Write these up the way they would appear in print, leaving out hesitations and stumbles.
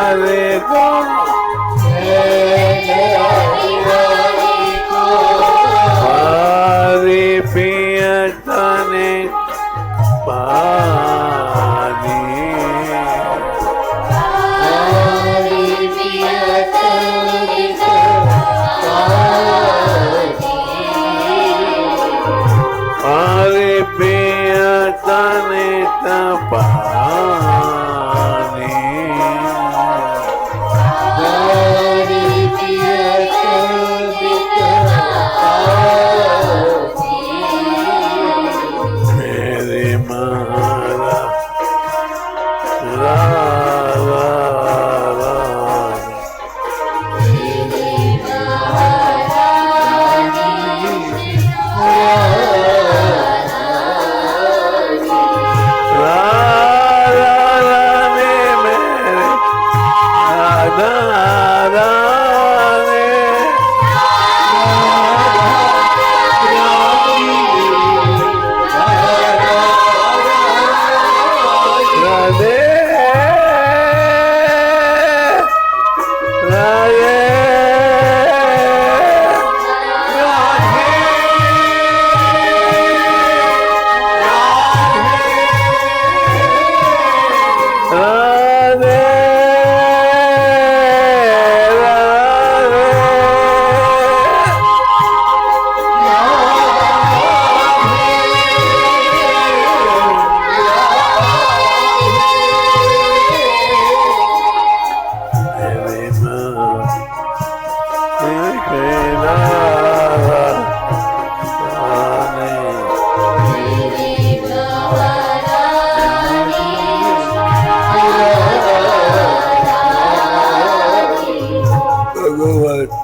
Bihariko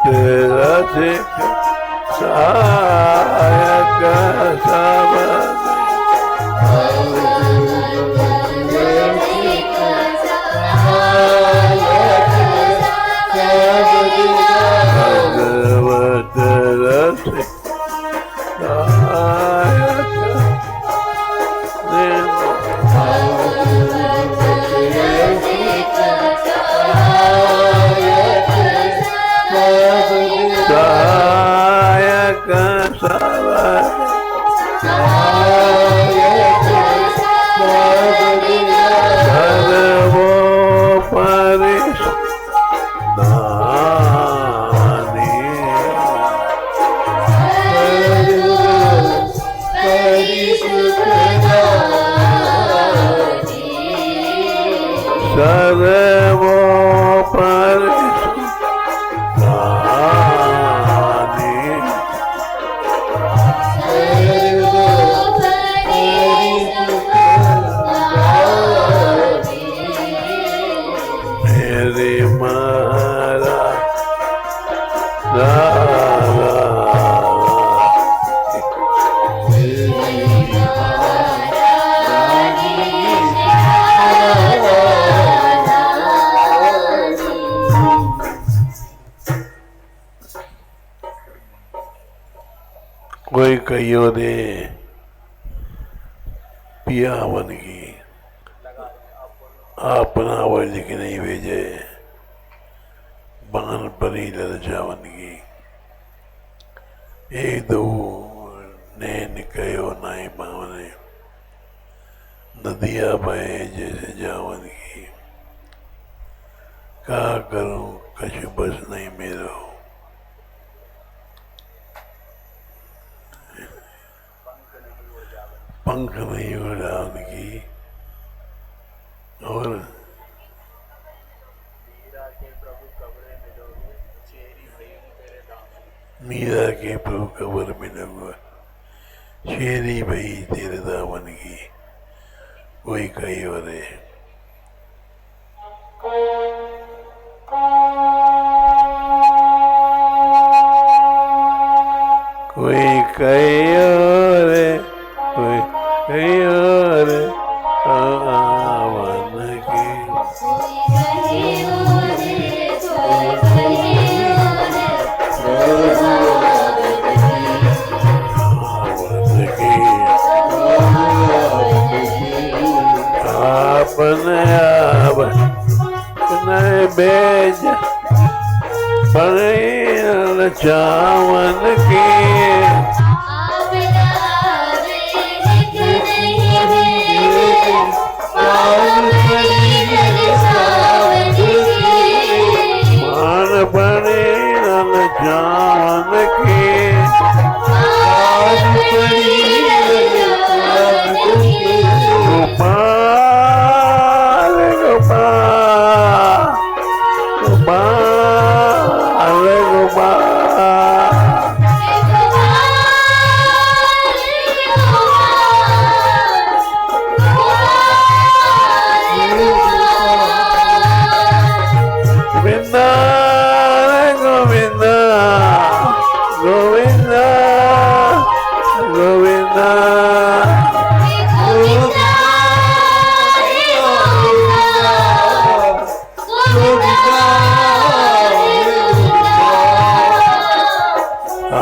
रसिक सहायक भगवत रसिक सहायक सर्वोपरि सर्वोपरि मेरे मारा कोई कहियो दे पिया बन गई अपना वर्ज के नहीं भेजे बान परी ललचा बन गई एक दो नैन कयो नाई बावने नदिया बहे जैसे जावन की का करूं कछु बस नहीं मेरो पंख नहीं उड़ा उनकी और मीरा के प्रभु कबर में लगुआ शेरी भई तेरे दामन की कोई कही और कोई कही और कोई कही और आवन की अपने आप बेज पर चावन की मान पड़े चावन की गोपाल गोपाल गोपाल गोविंदा गोविंदा गोविंदा गोविंदा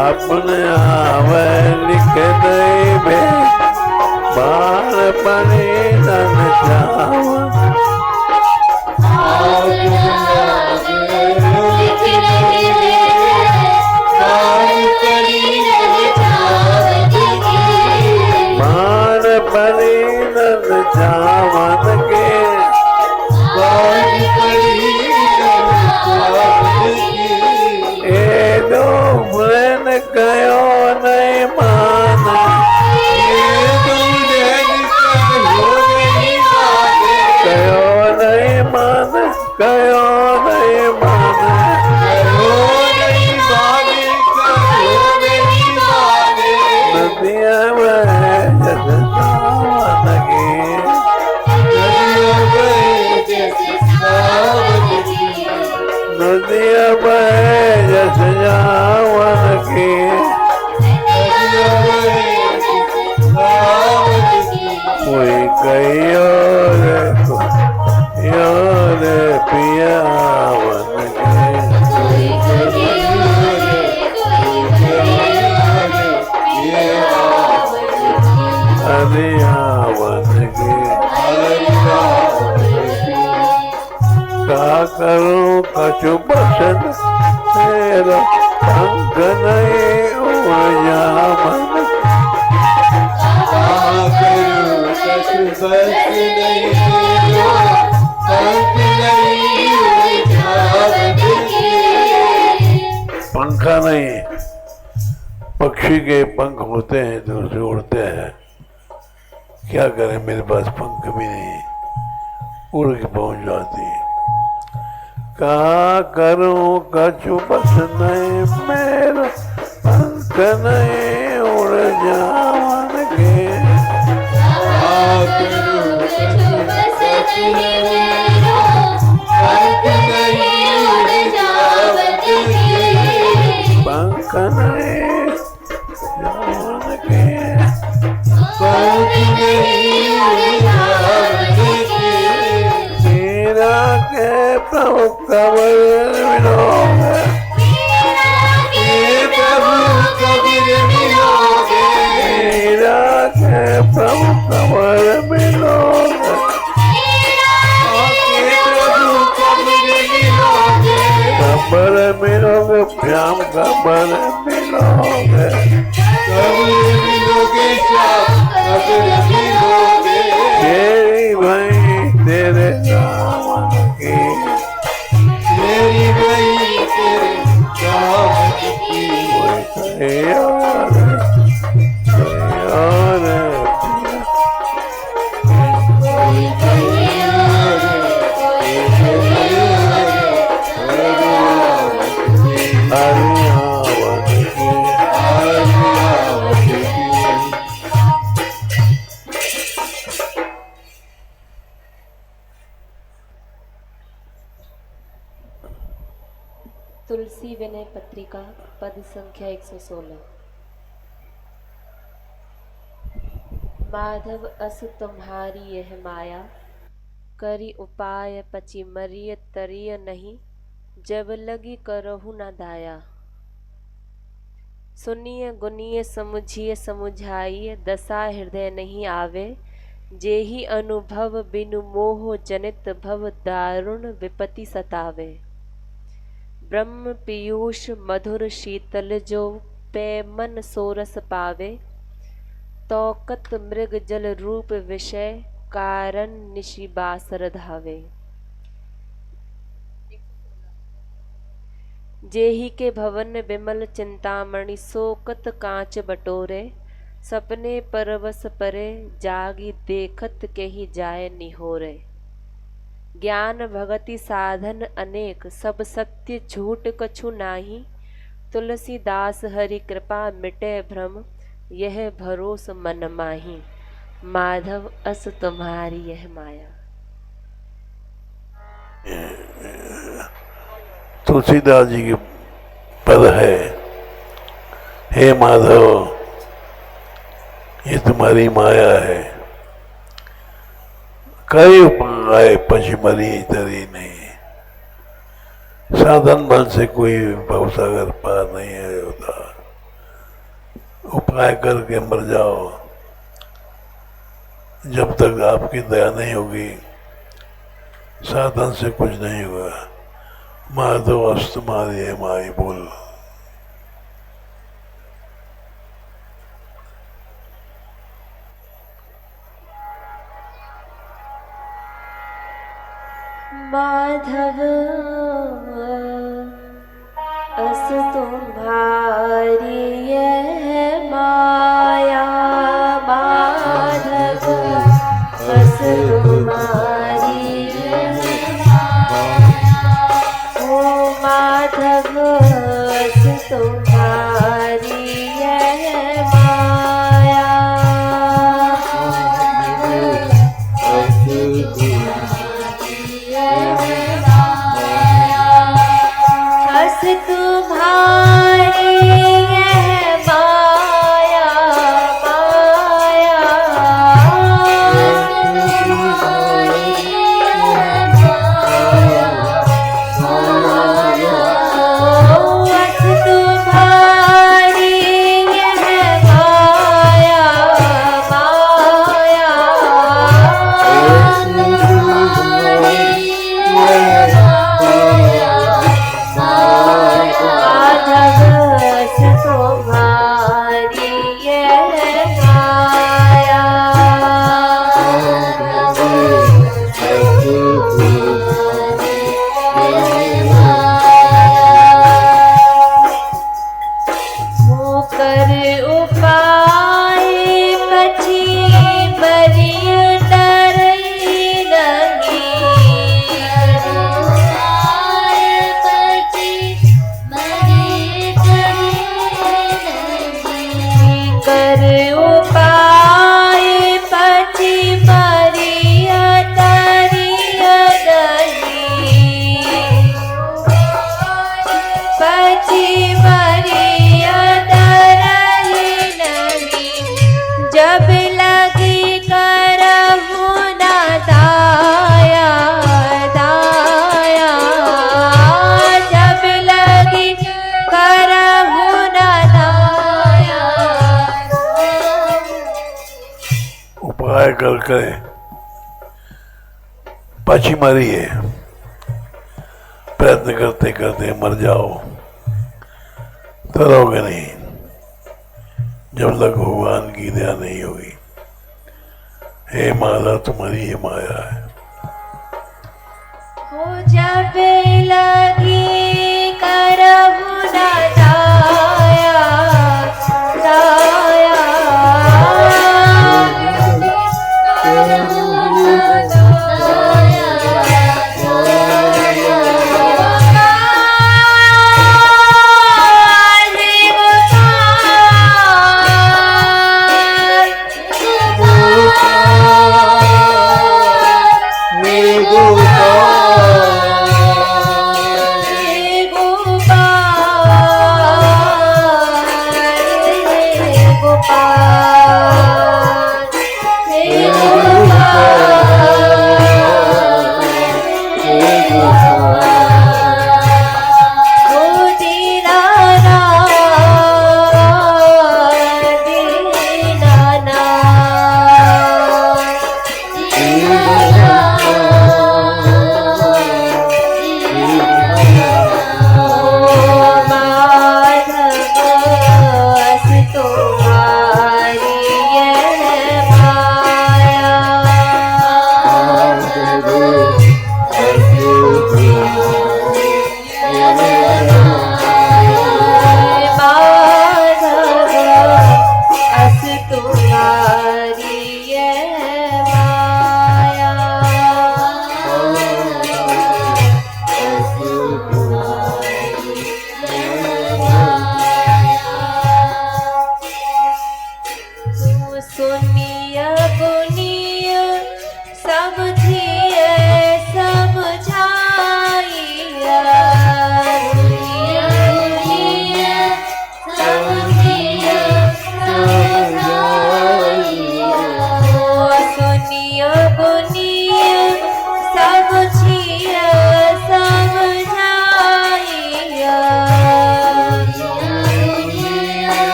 अपने आवे लिख नहीं बे बाल पने नन चावन बाल पने नन चावन के ए दो मन कयो नहीं मान कयो नहीं मान कयो नहीं मान नदिया में सावन की नदिया में जैसे रावण के कोई कहियो रे पियावन के हरियावन के का करूं कछु बसन मेरा पंख नहीं उड़ जावन पंखा नहीं, पक्षी के पंख होते हैं तो उसे उड़ते हैं। क्या करें, मेरे पास पंख भी नहीं, उड़ के पहुंच जाती। का करूं कछु बस नहीं मेरा पंख नहीं उड़ जावन के पंख नहीं जावन के मीरा के प्रभु कबर मिलोगे मीरा के प्रभु कबर मिलोगे कबर मिलोगे श्याम कबर मिलोगे तेरी भाई तेरे रावण की तेरी भाई तेरे रावण की तुलसी विनय पत्रिका पद संख्या 116। माधव अस तुम्हारी यह माया, करी उपाय पची मरिय तरिय नहीं, जब लगी करहु न दाया। सुनिए गुनिए समुझिए समुझाइए, दशा हृदय नहीं आवे, जेहि अनुभव बिनु मोह जनित भव दारुण विपत्ति सतावे। ब्रह्म पीयूष मधुर शीतल जो पे मन सोरस पावे, तौकत मृग जल रूप विषय कारण निशि बासर धावे। जेहि के भवन विमल चिंतामणि, सोकत कांच बटोरे, सपने परवस परे, जागी देखत के ही जाय निहोरे। ज्ञान भगति साधन अनेक, सब सत्य झूठ कछु नाही, तुलसीदास हरि कृपा मिटे भ्रम, यह भरोस मन माही। माधव अस तुम्हारी यह माया। तुलसीदास जी के पद है, हे माधव ये तुम्हारी माया है, कई उपाय पचमरी तरी नहीं, साधन बल से कोई भवसागर पार नहीं होता। उपाय करके मर जाओ, जब तक आपकी दया नहीं होगी साधन से कुछ नहीं होगा। माधव अस तुम्हारी है माई बोल। माधव अस तुम्हारी यह माया, माधव अस तुम्हारी यह माया, ओ माधव अस तुम्हारी यह माया। अस तुम्हारी कर करे पाची मारी है, प्रयत्न करते करते मर जाओ तो रहोगे नहीं जब तक भगवान की दया नहीं होगी। हे माता तुम्हारी ये माया है। हो जब लगी करहु न दाया दाया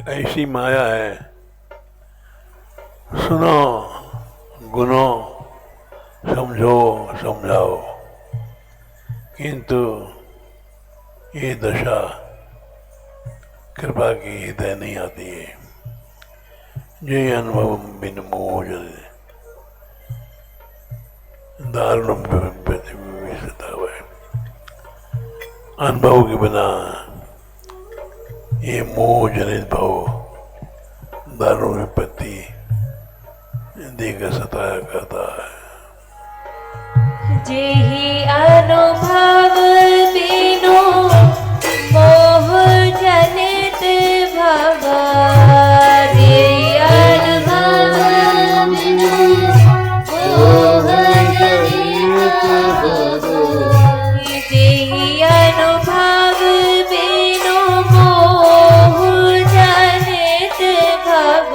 ऐसी माया है। सुनो, गुनो, समझो, समझाओ, किंतु ये दशा कृपा की हृदय नहीं आती है। जय अनुभव बिन मोह दारुण अनुभव के बिना ये मोह जनित भाव दारुण विपत्ति देकर सताया करता है। जेहि अनुभव बिनु मोह जनित भव, जेहि अनुभव बिनु मोह जनित भव, जेहि अनुभव बिनु मोह जनित भव,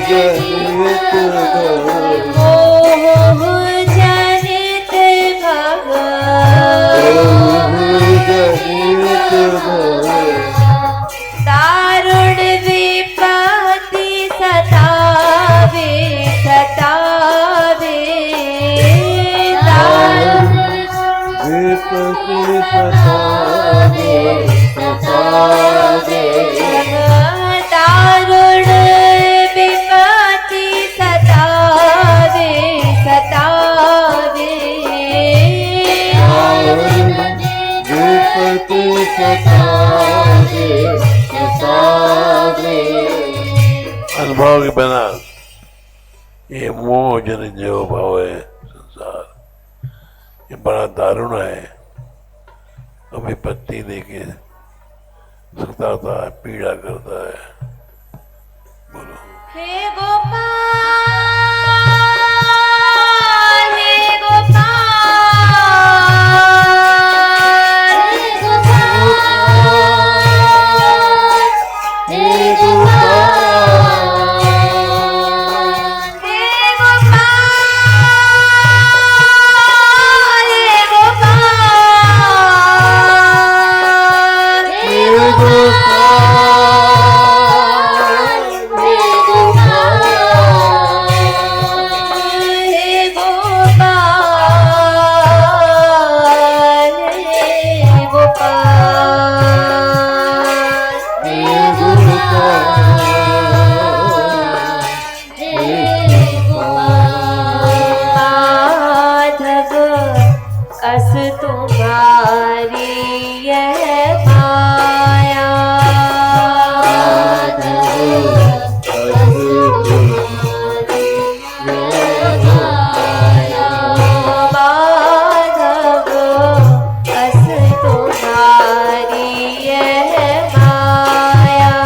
जेहि अनुभव मोह जनित भव। दारुण विपत्ति सतावे सतावे अनुभव के बिना ये मोह जनित जो भाव है संसार, ये बड़ा दारुण है। कभी पत्ती लेके सताता है, पीड़ा करता है। बोलो हे गोपाल हे गोपाल अस तुम्हारी यह माया माधव अस तुम्हारी यह माया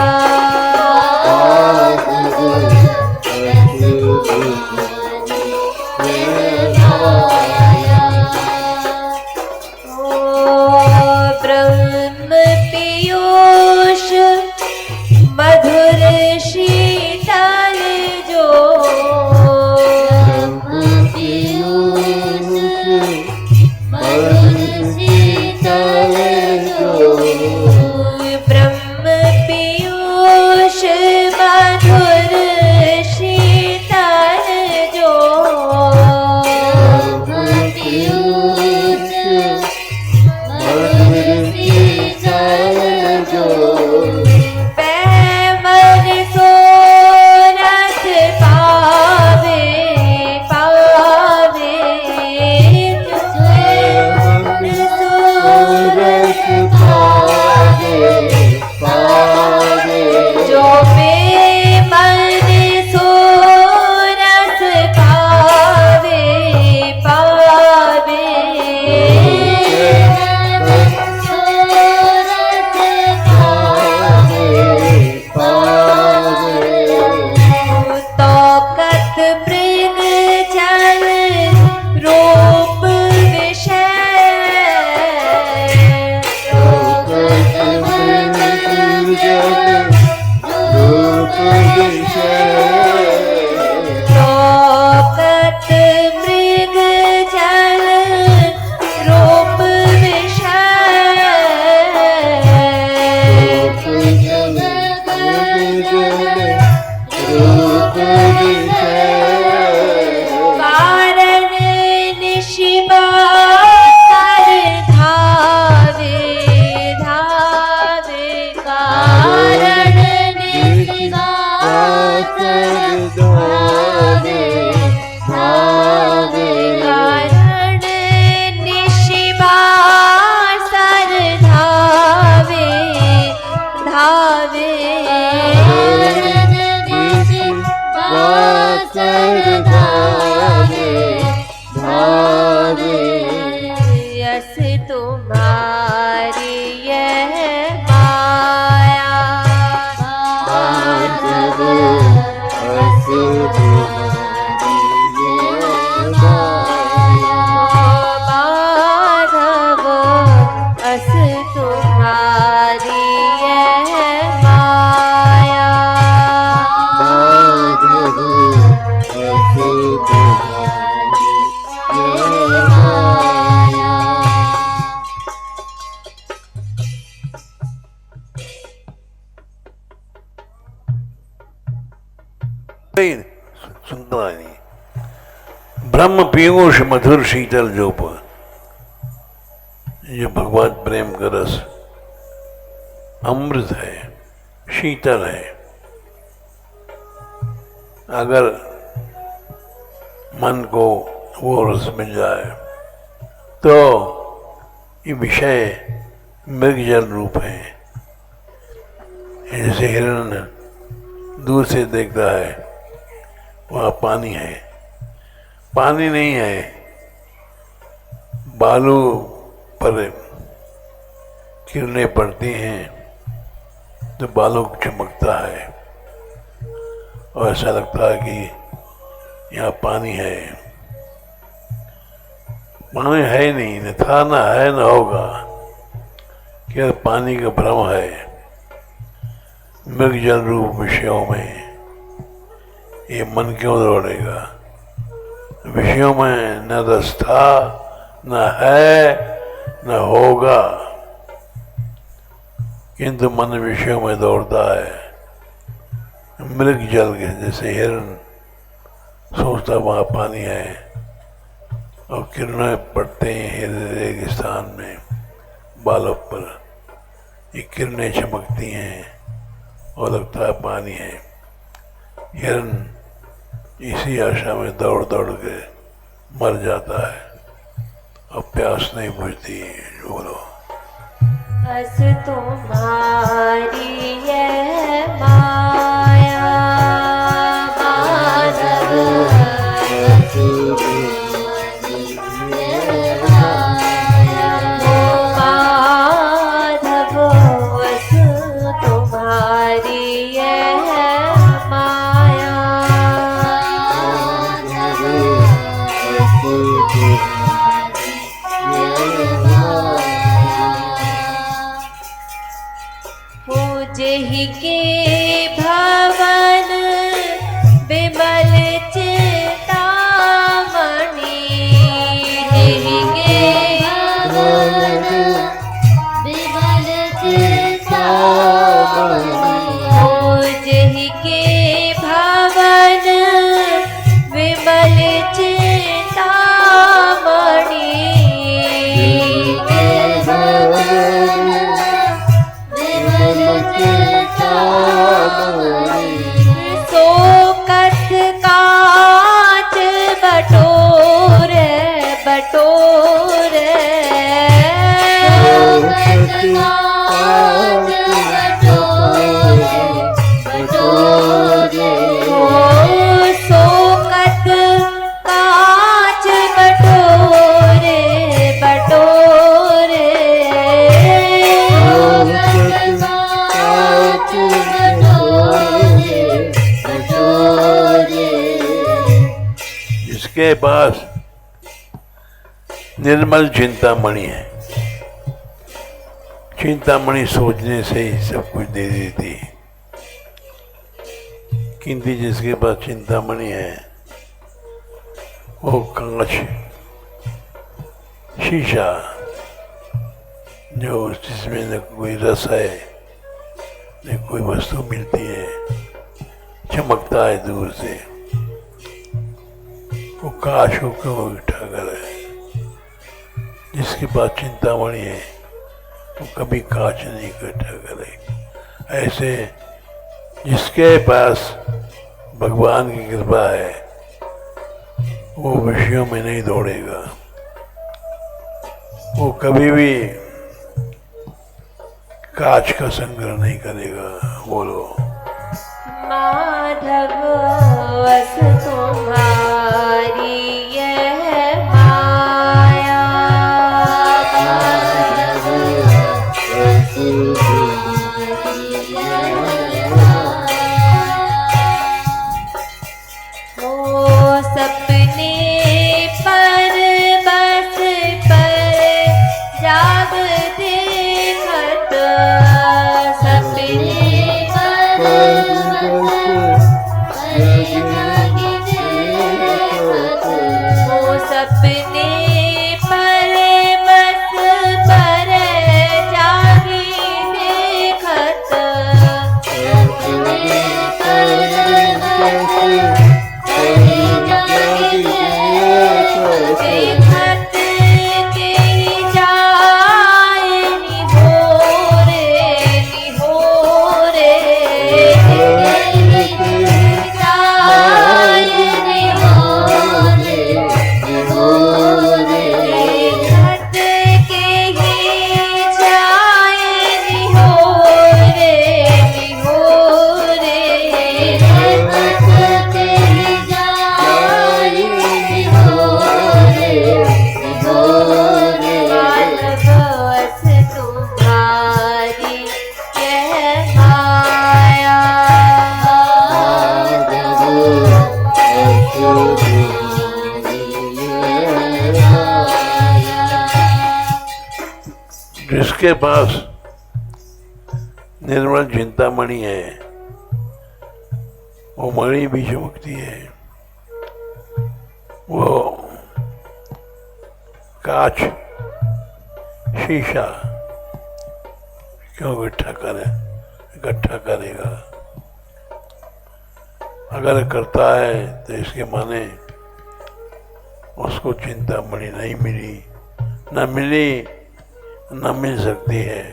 ब्रह्म पीयूष मधुर शीतल जो ब्रह्म पीयूष मधुर शीतल जो पैमर सोरठ पावे पावे सोरठ जो पैमर सोरठ पावे पावे तौकत मृग जल रूप विषय तौकत मृग जल रूप विषय कारण निशिबा कर धावे धावे कारण निशिबा कर धावे धावे कारण निशिबा सर धावे धावे यस तुम्हारी यह माया माधव अस तुम्हारी यह माया सुनता नहीं। ब्रह्म पीयूष मधुर शीतल जोप, ये भगवत प्रेम का रस अमृत है, शीतल है। अगर मन को वो रस मिल जाए तो ये विषय मृग जल रूप है। जैसे हिरण दूर से देखता है वहाँ पानी है, पानी नहीं है, बालू पर किरणें पड़ती हैं तो बालू चमकता है और ऐसा लगता है कि यहाँ पानी है। पानी है ही नहीं, न था, न है, न होगा, केवल पानी का भ्रम है। मृग जल रूप विषयों में ये मन क्यों दौड़ेगा? विषयों में न रस था, न है, न होगा, किंतु मन विषयों में दौड़ता है। मृग जल के जैसे हिरण सोचता वहाँ पानी है और किरणें पड़ते हैं रेगिस्तान में बालों पर, ये किरणें चमकती हैं और लगता है पानी है। हिरण इसी आशा में दौड़ दौड़ के मर जाता है और प्यास नहीं बुझती। बोलो। बस तुम्हारी है माया माधव, माधव बस तुम्हारी है माया। पूजहि के भवन विमल चिंतामणि, जेहि के भवन विमल चिंतामणि, पूजहि के भवन विमल चिंतामणि, सोकत कांच बटोरे बटोरे, सोकत कांच बटोरे बटोरे, सोकत कांच बटोरे बटोरे, जिसके पास निर्मल चिंतामणि है, चिंतामणि सोचने से ही सब कुछ दे देती है, किंतु जिसके पास चिंतामणि है वो कांच शीशा जो जिसमें न कोई रस है न कोई वस्तु मिलती है, चमकता है दूर से, वो काश को क्यों उठाकर है। जिसके पास चिंतामणि है वो कभी कांच नहीं इकट्ठा करे। ऐसे जिसके पास भगवान की कृपा है वो विषयों में नहीं दौड़ेगा, वो कभी भी कांच का संग्रह नहीं करेगा। बोलो। माधव बस तुम्हारी यह माया, माधव बस तुम्हारी यह माया, ओ सपने पर बस पर जाग देखत, सपने पर बस पर जाग जिसके पास निर्मल चिंतामणि है वो मणि भी चमकती है, वो कांच शीशा क्यों इकट्ठा करेगा। अगर करता है तो इसके माने उसको चिंतामणि नहीं मिली, न मिली, न मिल सकती है।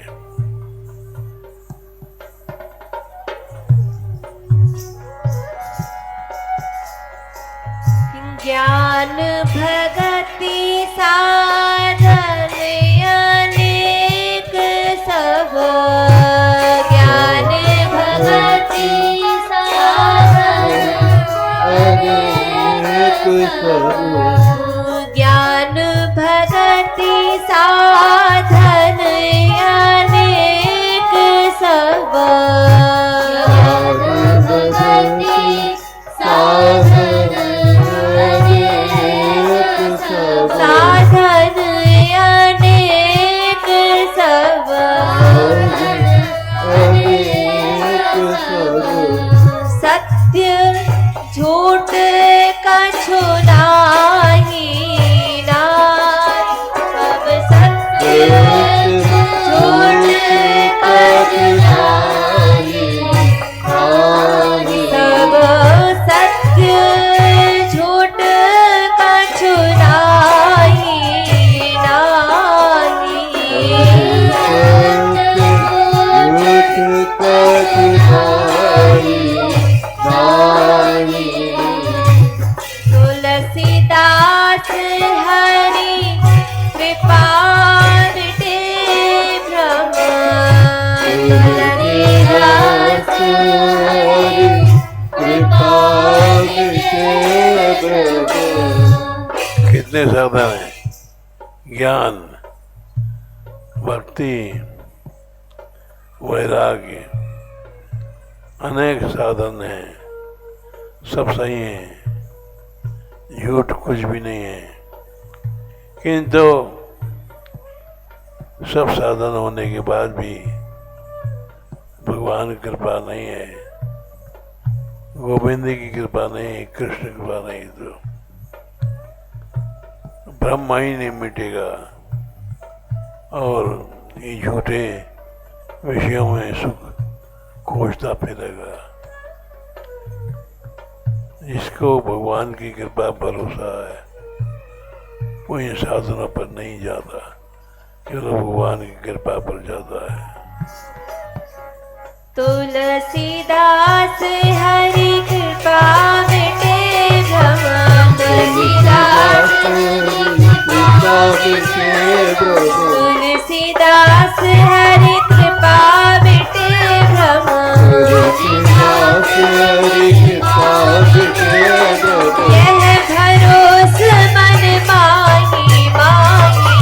ज्ञान भगति साधन अनेक सब, ज्ञान भगति साधन अनेक सब, ज्ञान भगति साधन अनेक सब, ज्ञान भगति साधन साधन अनेक सब, सत्य झूठ कछु नाही, सब सत्य झूठ कछु नाही, सब सत्य झूठ कछु नाही, तुलसीदास हरि कृपा मिटे भ्रम, तुलसीदास हरि कृपा मिटे भ्रम। कितने साधन है? ज्ञान, भक्ति, वैराग्य, अनेक साधन हैं, सब सही है, झूठ कुछ भी नहीं है। किंतु सब साधन होने के बाद भी भगवान की कृपा नहीं है, गोविंद की कृपा नहीं, कृष्ण की कृपा नहीं, तो ब्रह्म ही नहीं मिटेगा और ये झूठे विषयों में सुख खोजता फिरेगा। जिसको भगवान की कृपा भरोसा है वो इन साधनों पर नहीं जाता, केवल भगवान की कृपा पर जाता है। तुलसीदास हरि कृपा मिटे भ्रम, तुलसीदास तुलसीदास हरि कृपा मिटे भ्रम, तुलसीदास हरि कृपा मिटे भ्रम, यह भरोस मन माही माही,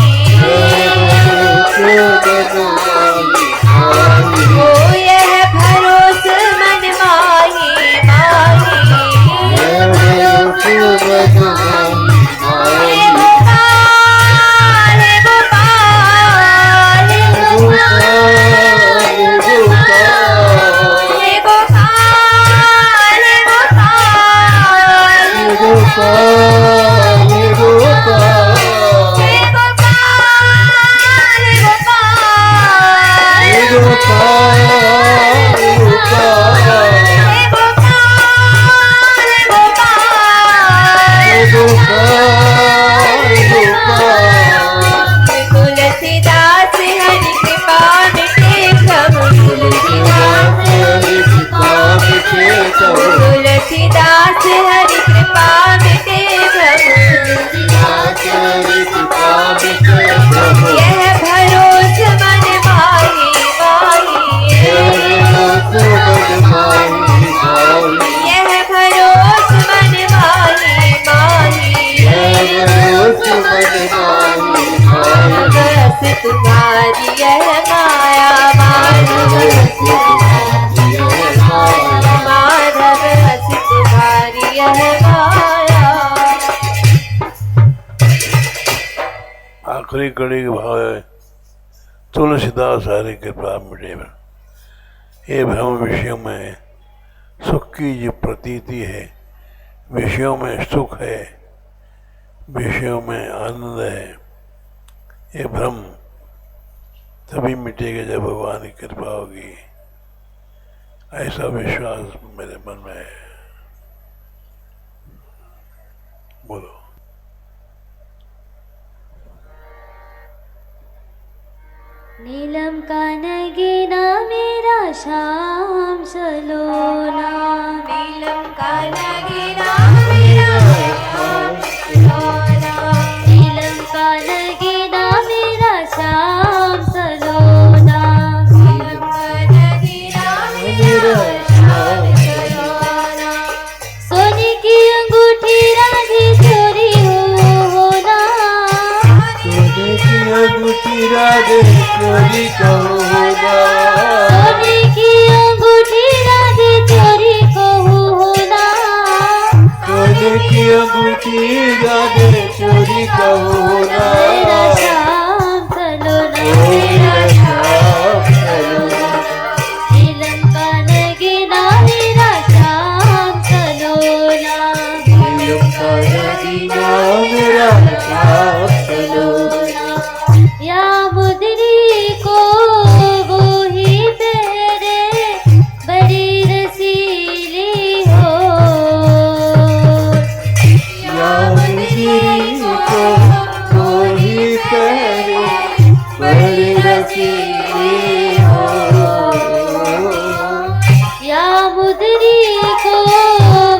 ओ यह भरोस मन माही माही, तुलसीदास हरि कृपा मिटे भ्रम, तुलसीदास हरि कृपा मिटे भ्रम, तुलसीदास हरि कृपा मिटे भ्रम, तुलसीदास हरि कृपा मिटे भ्रम, यह भरोस मन माही माही, यह भरोस मन माही माही, बस तुम्हारी यह माया माधव, माधव बस तुम्हारी यह माया। आखिरी कड़ी का भाव है, तुलसीदास हरि कृपा मिटे। ये भ्रम विषयों में सुख की जो प्रतीति है, विषयों में सुख है, विषयों में आनंद है, ये भ्रम तभी मिटेगा जब भगवान की कृपा होगी। ऐसा विश्वास मेरे मन में है। बोलो। नीलम का नगीना मेरा श्याम सलोना, नीलम का नगीना मेरा श्याम सलोना, नीलम का नगीना मेरा श्याम सलोना, नीलम का नगीना मेरा श्याम सलोना। सोने की अंगूठी राधे चोरी होना, सोने की अंगूठी राधे चोरी को होना, सोने की अंगूठी राधे चोरी को होना, सोने की अंगूठी राधे चोरी को होना। मेरा श्याम सलोना, मेरा श्याम सलोना, नीलम का नगीना मेरा श्याम सलोना, नीलम का नगीना मेरा श्याम सलोना। या मुदरी को वो ही पहरे, बड़ी रसीली हो, या मुदरी को कोई पहरे, बड़ी रसीली हो। या मुदरी को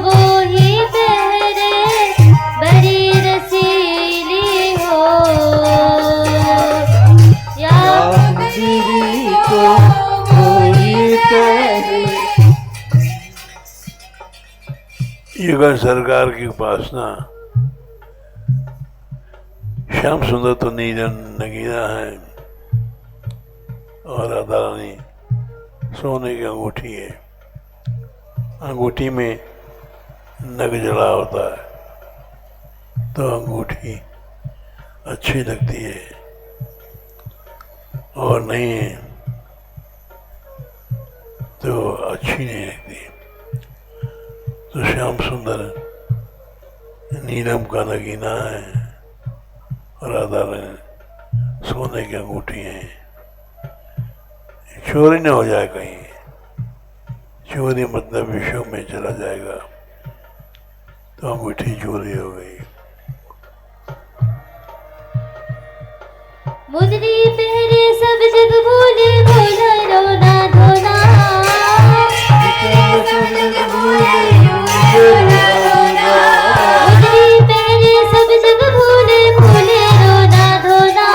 वो ही पहरे, बड़ी रसीली हो, या मुदरी को कोई पहरे। युगल सरकार की उपासना। श्याम सुंदर तो नीलम नगीना है और राधा रानी सोने की अंगूठी है। अंगूठी में नग जड़ा होता है तो अंगूठी अच्छी लगती है, और नहीं तो अच्छी नहीं लगती। तो श्याम सुंदर नीलम का नगीना है और राधा रानी सोने की अंगूठी है। चोरी न हो जाए कहीं, चोरी मतलब विषयों में चला जाएगा तो अंगूठी चोरी हो गई। मुदरी पहरे सब जग भूले, भोला रोना धोना, मुदरी पहरे सब जग भूले, भूले रोना धोना,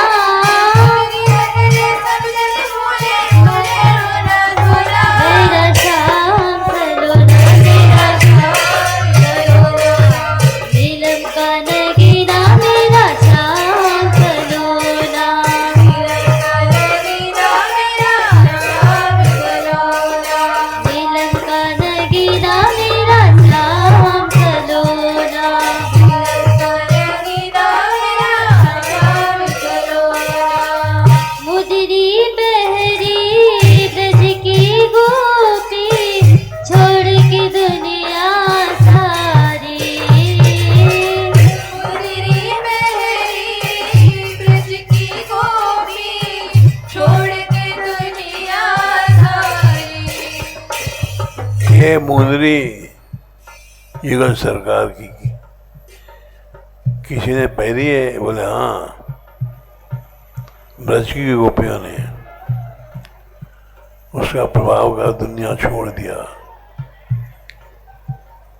मेरा श्याम सलोना, मेरा श्याम सलोना, नीलम का नगीना मेरा श्याम सलोना, नीलम का नगीना मेरा श्याम सलोना, नीलम का नगीना मेरा श्याम सलोना, नीलम का नगीना मेरा श्याम सलोना। मुदरी पहरी ब्रज की गोपी, छोड़ के दुनिया सारी, मुदरी पहरी ब्रज की गोपी, छोड़ के दुनिया सारी। ये मुंदरी युगल सरकार की किसी ने पहरी है? बोले हाँ, ब्रज की गोपियों ने। उसका प्रभाव का दुनिया छोड़ दिया,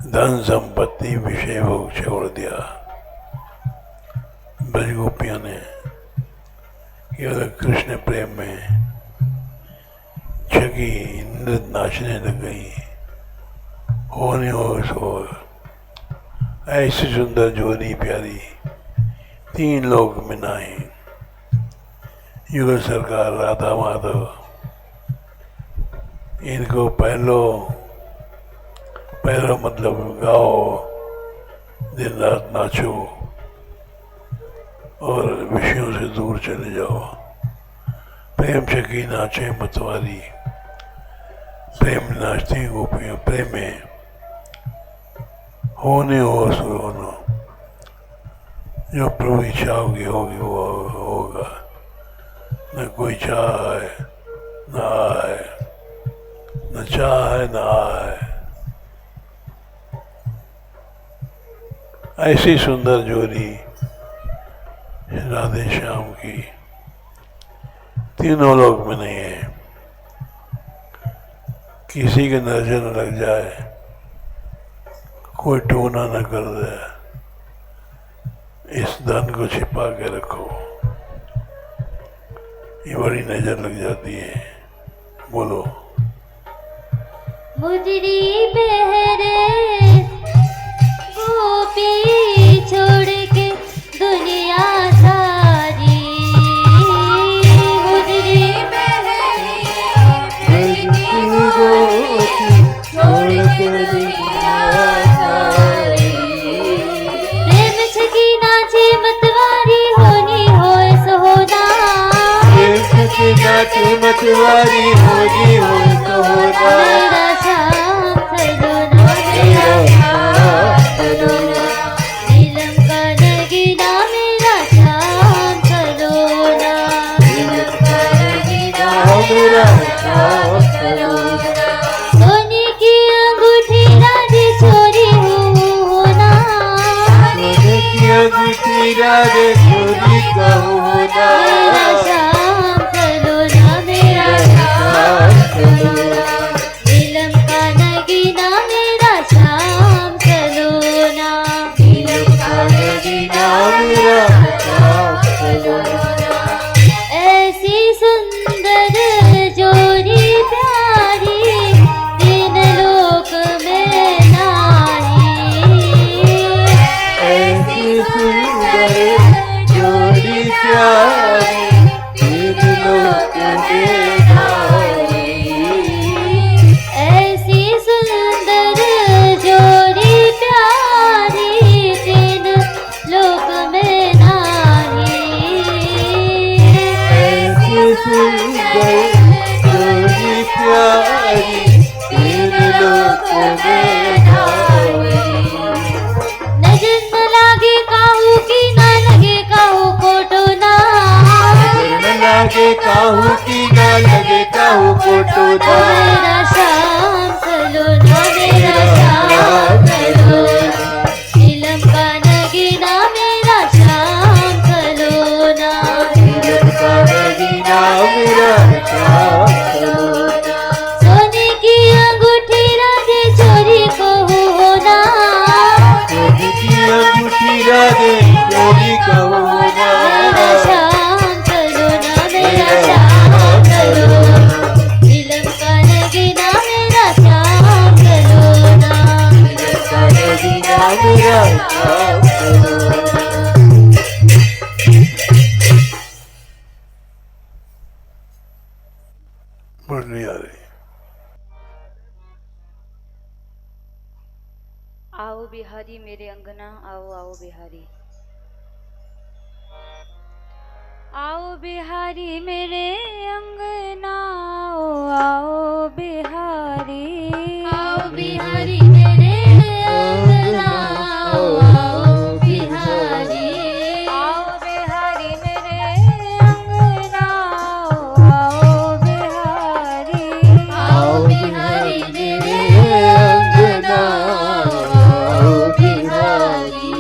धन संपत्ति विषय भोग छोड़ दिया। ब्रज गोपियों ने केवल कृष्ण प्रेम में छकी नृत्य नाचने लग गई। होने हो सो ऐसी सुंदर जोड़ी प्यारी तीन लोग में नाई। युगल सरकार राधा माधव इनको पहलो मतलब गाओ, दिन रात नाचो और विषयों से दूर चले जाओ। प्रेम छकी नाचे मतवारी, प्रेम नाचती गोपियों प्रेमे, होने हो सुनो, जो प्रभु इच्छा होगी होगी वो होगा, न कोई चाह है न आए, न चाह है न आए। ऐसी सुंदर जोड़ी राधे श्याम की तीनों लोक में नहीं है। किसी के नजर न लग जाए, कोई टूना न कर दे, इस धन को छिपा के रखो, ये बड़ी नजर लग जाती है। बोलो मुजरी पहरे गोपी छोड़ के दुनिया सारी, मुजरी पहरे छोड़ के दुनिया सारी, प्रेम छकी नाचे मतवारी, होनी होए सोना, प्रेम छकी नाचे मतवारी, होनी होए सोना। मेरा श्याम सलोना, मेरा श्याम सलोना, नीलम का नगीना मेरा श्याम सलोना, नीलम का नगीना मेरा श्याम सलोना, सोने की अंगूठी राधे चोरी होना, सोने की अंगूठी राधे चोरी का होना। मेरा श्याम सलोना, मेरा श्याम सलोना, नीलम का नगीना मेरा श्याम सलोना, नीलम का नगीना मेरा श्याम सलोना। ऐसी सुंदर जोड़ी प्यारी, तीन लोक में नाही, ऐसी सुंदर जोड़ी प्यारी, तीन लोक में नारी। ऐसी सुंदर जोड़ी प्यारी, तीन लोक में नाही, ऐसी सुंदर जोड़ी प्यारी, तीन लोक में नारी। नजर न लागे काहू की, न लगे काहू को टोना, न लागे काहू की, न लगे काहू को टोना। मेरा श्याम सलोना, मेरा श्याम सलोना, नीलम का नगीना मेरा श्याम सलोना, नीलम का नगीना मेरा श्याम सलोना। सोने की अंगूठी राधे चोरी को होना, सोने की अंगूठी राधे चोरी का होना। मेरा श्याम सलोना, मेरा श्याम सलोना, नीलम का नगीना मेरा श्याम सलोना, नीलम का नगीना मेरा श्याम सलोना। बढ़ नहीं आ रही। आओ बिहारी मेरे अंगना, आओ आओ बिहारी, आओ बिहारी मेरे अंगना, आओ आओ बिहारी, आओ बिहारी मेरे अंगना, आओ बिहारी, आओ बिहारी मेरे अंगना, आओ बिहारी, आओ बिहारी मेरे अंगना, आओ बिहारी,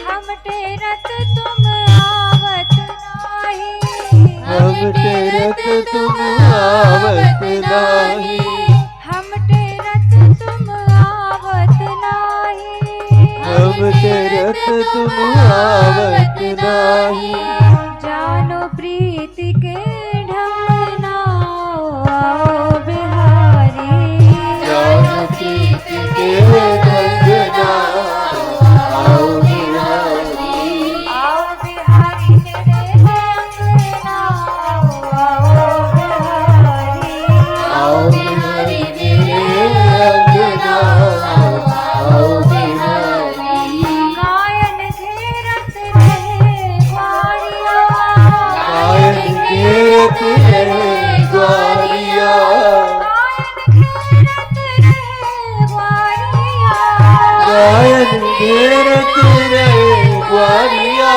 हम टेरत तुम आवत नाही, हम तेरत तुम आवत नाही, हम टेरत तुम आवत नाही, हम तेरत तुम आवत नाही। जानो प्रीति के ढंग ना, आओ बिहारी, जान प्रीत के रंगना, आओ बिहारी, आओ बिहारी मेरे अंगना, आओ बिहारी, आओ बिहारी मेरे अंगना, आओ बिहारी। गायन घेरत रहे ग्वारी, गायन घेरत रहे ग्वालिया।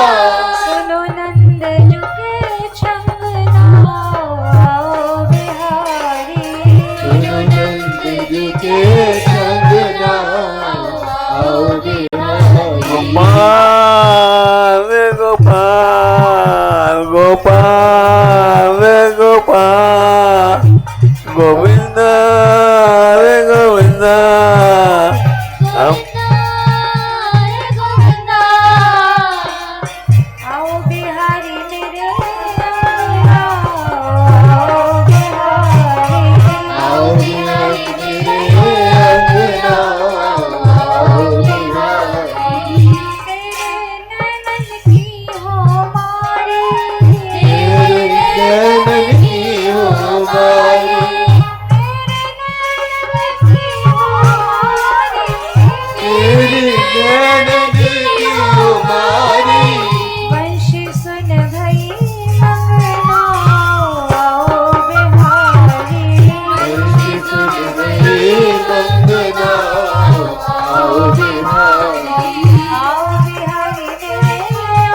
सुनो नंद जुके छंगना आओ बिहारी। सुनो नंद जी के छंगना आओ बिहारी। गोपाल रे गोपाल गोपाल रे गोपाल गोविंद रे गोविंद हम गोविंदा आओ बिहारी मेरे आओ बिहारी। आओ बिहारी मेरे अंगना आओ बिहारी। तेरे नैनन की हो मारी। तेरे नैनन की हो बारी। तेरे नैनन की हो मारी। वंशी सुन भई मंगना आओ बिहारी। वंशी सुन भई मंगना आओ बिहारी। आओ बिहारी मेरे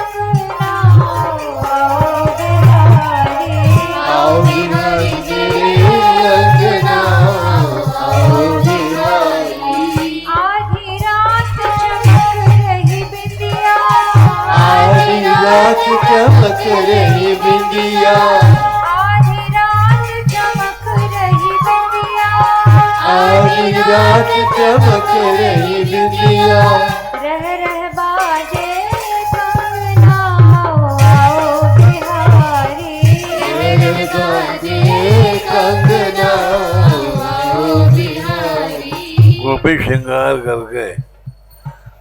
अंगना आओ बिहारी। आओ बिहारी मेरे अंगना आओ बिहारी। आधी रात चमक रही बिंदिया। आधी रात चमक रही बिंदिया। आधी रात चमक रही बिंदिया। आधी रात चमक रही बिंदिया। रह बाजे कंगना आओ बिहारी। मेरे बाजे कंगना आओ बिहारी। गोपी श्रृंगार करके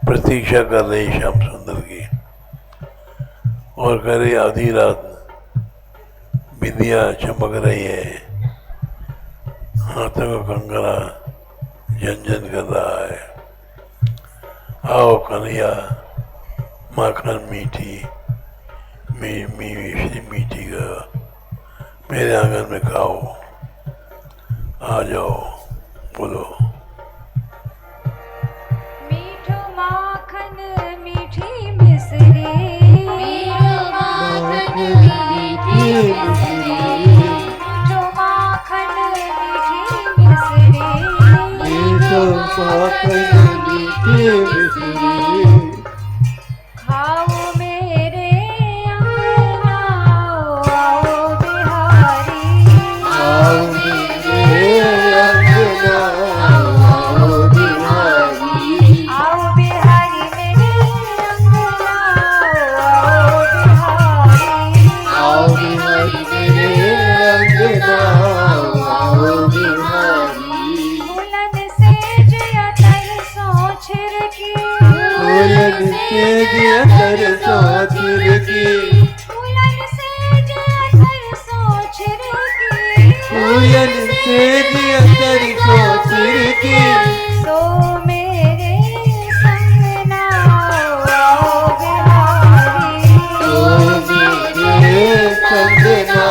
प्रतीक्षा कर रही श्याम सुंदर की और कह रही आधी रात बिंदिया चमक रही है, हाथों का कंगना झंझन कर रहा है। आओ कन्हैया माखन मीठी मिश्री मीठी का मेरे आंगन में खाओ, आ जाओ बोलो। मीठो माखन मीठी मिश्री। मीठो माखन मीठी मिश्री। मीठो माखन मीठी मिश्री। मीठो माखन मीठी मिश्री। खाओ मेरे अंगना आओ बिहारी। आओ मेरे अंगना आओ बिहारी। आओ बिहारी मेरे अंगना आओ बिहारी। आओ बिहारी मेरे अंगना आओ बिहारी। बुलंद सेज अतर सोच रखी। फूलन से दिया सरसों छिड़की। बुलंद सेज अतर सोच रखी। फूलन से दिया सरसों छिड़की। सो मेरे संगना आओ बिहारी। तो मेरे संगना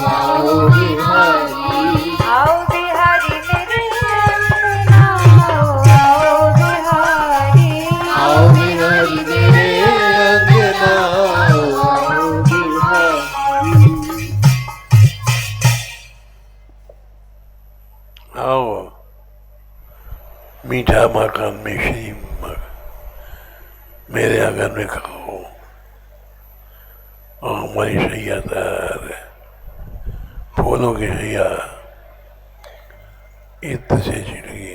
आओ बिहारी। आओ बिहारी मेरे अंगना आओ बिहारी। आओ बिहारी मेरे अंगना आओ बिहारी। आओ मीठा माखन मिश्री मेरे आंगन में खाओ और हमारी शैया तैयार है, फूलों की शैया इत्र से छिड़की,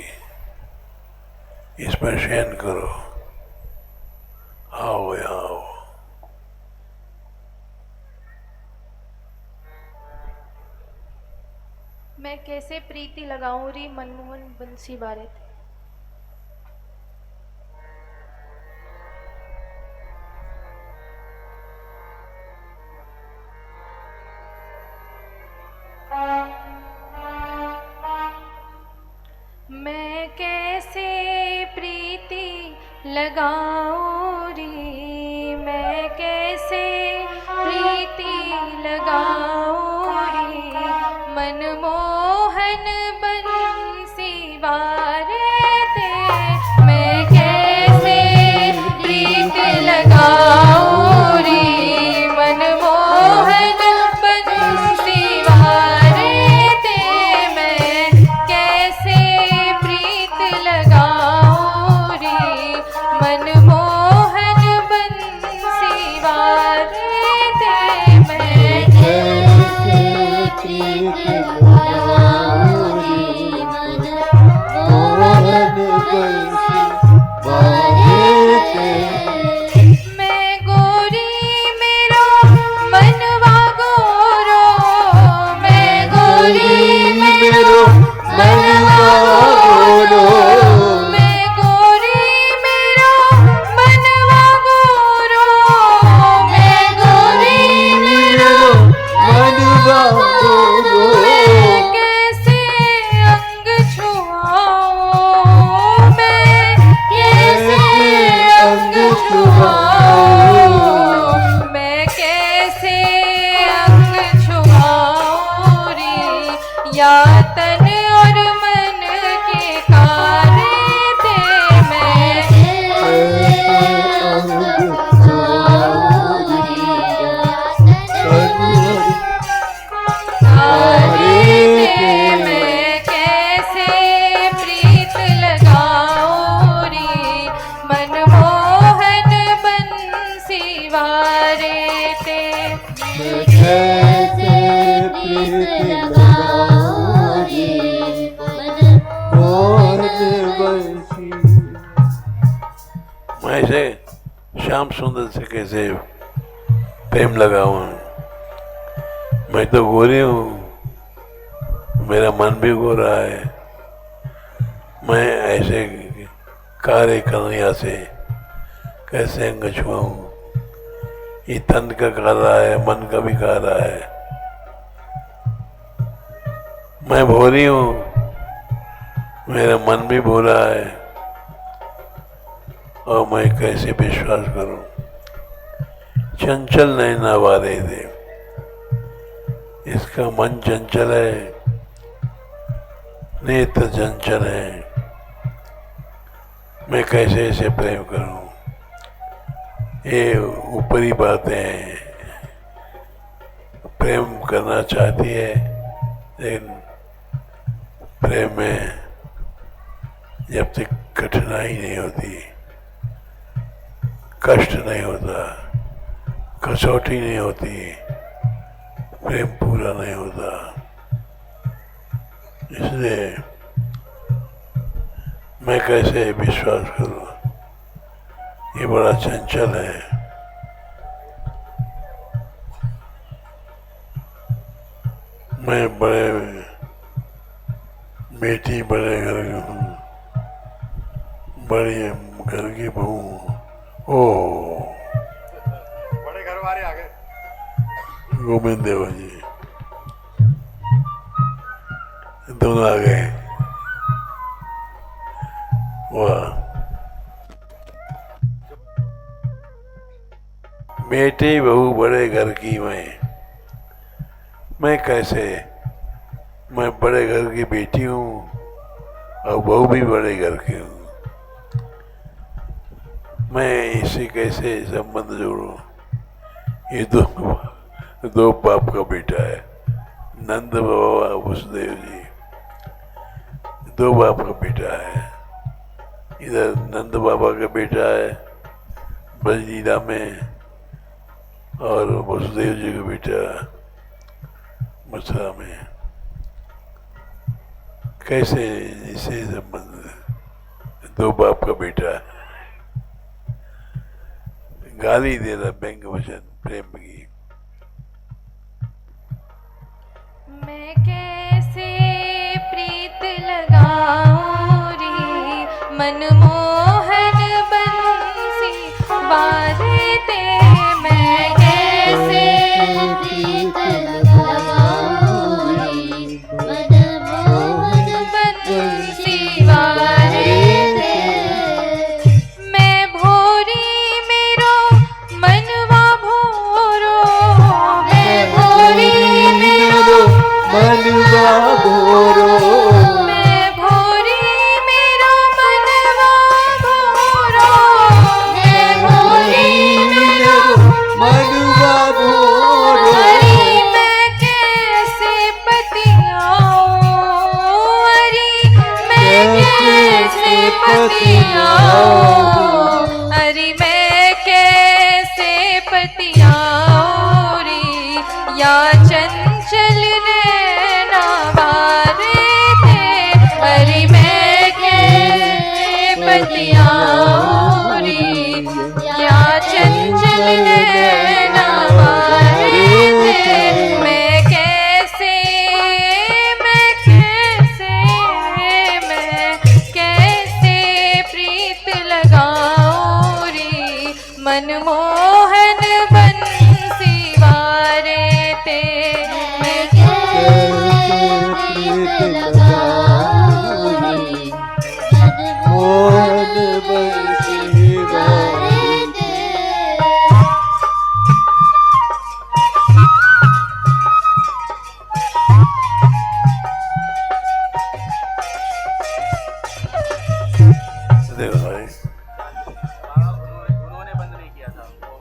इस पर शयन करो। आओ यहाँ आओ। मैं कैसे प्रीति लगाऊं री मनमोहन बंसी बारे थे। मैं कैसे प्रीति लगाऊं री, मैं कैसे प्रीति लगाऊं री, मनमोहन बंसी वारे थे। मैं कैसे ऐसे श्याम सुंदर से कैसे प्रेम लगाऊं? मैं तो गोरी हूँ, मेरा मन भी गोरा है। मैं ऐसे कारे कन्हैया से कैसे अंग छुआऊं? ये तन का काला है, मन का भी काला है। मैं भोरी हूँ, मेरा मन भी भोरा है, और मैं कैसे विश्वास करूं? चंचल नैना वारे थे, इसका मन चंचल है, नेत्र चंचल है। मैं कैसे इसे प्रेम करूं? ये ऊपरी बातें हैं। प्रेम करना चाहती है, लेकिन प्रेम में जब तक कठिनाई नहीं होती, कष्ट नहीं होता, कसौटी नहीं होती, प्रेम पूरा नहीं होता। इसलिए मैं कैसे विश्वास करूं? ये बड़ा चंचल है। मैं बड़े बेटी बड़े घर की हूँ, बड़ी घर की बहू हूँ। ओ बड़े घर वाले आ गए। गोविंद देव जी दोनों आ गए। वाह, बेटी बहू बड़े घर की मैं कैसे? मैं बड़े घर की बेटी हूँ और बहू भी बड़े घर की हूँ। मैं इसे कैसे संबंध जोड़ूं? ये दो बाप का बेटा है, नंद बाबा वसुदेव जी, दो बाप का बेटा है। इधर नंद बाबा का बेटा है ब्रजलीला में, और वसुदेव जी का बेटा मथुरा में। कैसे इसे संबंध? दो बाप का बेटा है। गाली दे रहा व्यंग वचन प्रेम की। मैं कैसे प्रीत लगाऊं रे, मनमोहन बंसी वारे ते। मैं कैसे प्रीत लगाऊं रे, मनमोहन बंसी वारे ते। मैं भोरी मेरो मनवा भोरो, मैं भोरी मेरो मनवा भोरो, मैं भोरी मेरो मनवा भोरो, मैं भोरी मेरो मनवा भोरो। हरी मैं कैसे पतियाऊं, हरी मैं कैसे पतियाऊं, हरी मैं कैसे पतियाऊं रे। या चंचल नैना वारे थे, हरी मैं कैसे पतियाऊं रे। या चंचल नैना वारे थे। मैं कैसे प्रीत लगाऊं रे, मनमोहन बंसी वारे ते। मैं प्रीत लगाऊं रे, मोहन बंसी वारे ते। देखो भाई, उन्होंने बंद नहीं किया था, वो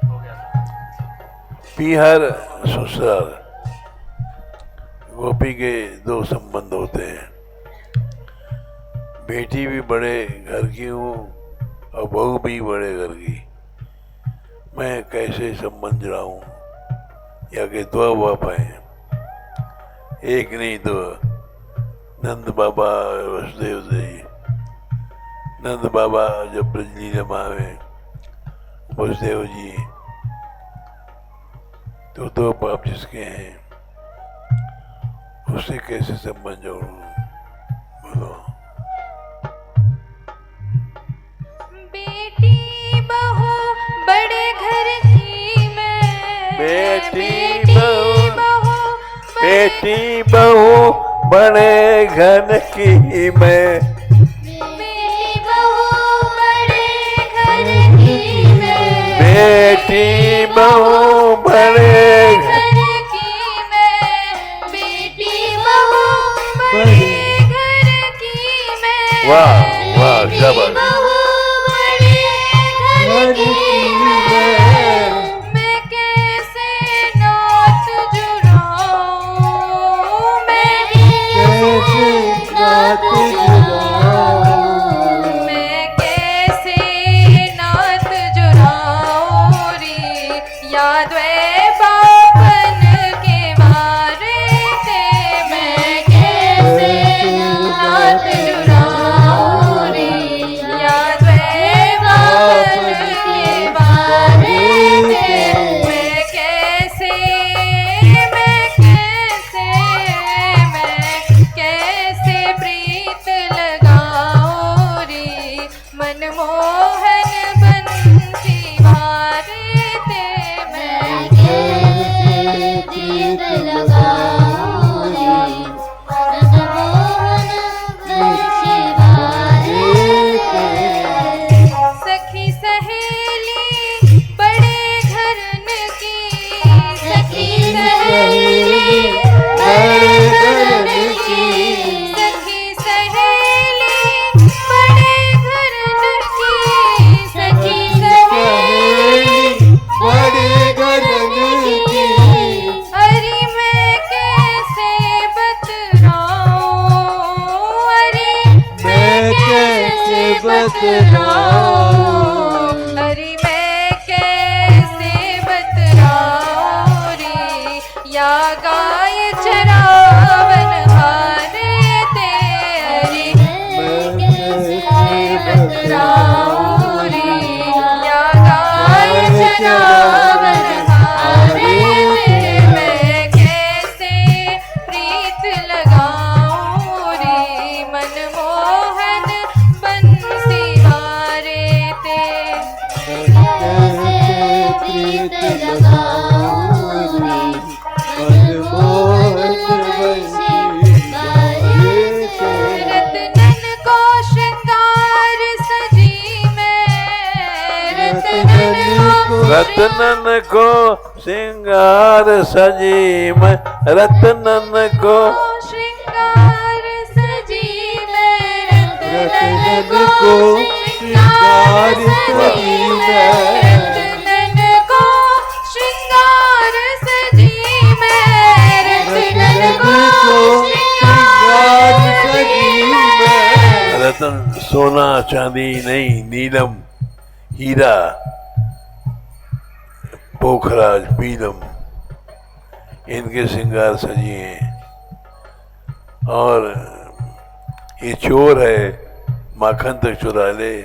हो गया था। पीहर ससुराल गोपी के दो संबंध होते हैं। बेटी भी बड़े घर की हूँ और बहू भी बड़े घर की। मैं कैसे संबंध जुड़ाऊं? या कि दो बाप हैं, एक नहीं दो, नंद बाबा वसुदेव जी। नंद बाबा जब ब्रजलीला में वसुदेव जी तो दो बाप जिसके हैं उससे कैसे संबंध जोड़ू? बोलो। बेटी बहू बड़े घर की मैं, बेटी बहू बेटी बहू बड़े घर की मैं, बेटी बहू बड़े घर की मैं, बेटी बहू बड़े घर घर की मैं, बेटी बहू बड़े घर की मैं, वाह वाह शाबाश। बहू बड़े घर की मैं, मैं कैसे नात जुड़ाऊं, मैं कैसे नात जुड़ाऊं, मैं कैसे नात जुड़ाऊं रे, याद वे बापन के मारे थे, मैं कैसे नात जुड़ाऊं रे, याद वे बापन के मारे थे, मैं कैसे प्रीत लगाऊं रे, मनमोहन बंसी वारे थे, मैं कैसे प्रीत लगाऊं रे, मनमोहन बंसी वारे थे। सखी सहेली बड़े घरन की, सखी सहेली बड़े घरन की, सखी सहेली बड़े घरन की, सखी सहेली बड़े गरज की, अरे मैं कैसे बतलाऊं, अरे मैं कैसे बतलाऊं, अरे मैं कैसे बतलाऊं रे, या गाय चरावन हारे ते, अरे मैं कैसे बतलाऊं रे, या गाय चरावन हारे ते, मैं कैसे प्रीत लगाऊं रे, मनमोहन बंसी वारे ते, कैसे प्रीत लगाऊं रे, मनमोहन बंसी वारे थे। रत्नन को श्रृंगार सजी मैं, रत्नन को सिंगार सजी मैं, रत्नन को श्रृंगार सजी मैं, रत्नन को श्रृंगार सजी मैं, रत्नन को श्रृंगार सजी मैं, रत्नन को श्रृंगार सजी मैं, रतन सोना चांदी नहीं, नीलम हीरा पोखराज पीलम इनके श्रृंगार सजी हैं। और ये चोर है, माखन तक चुरा ले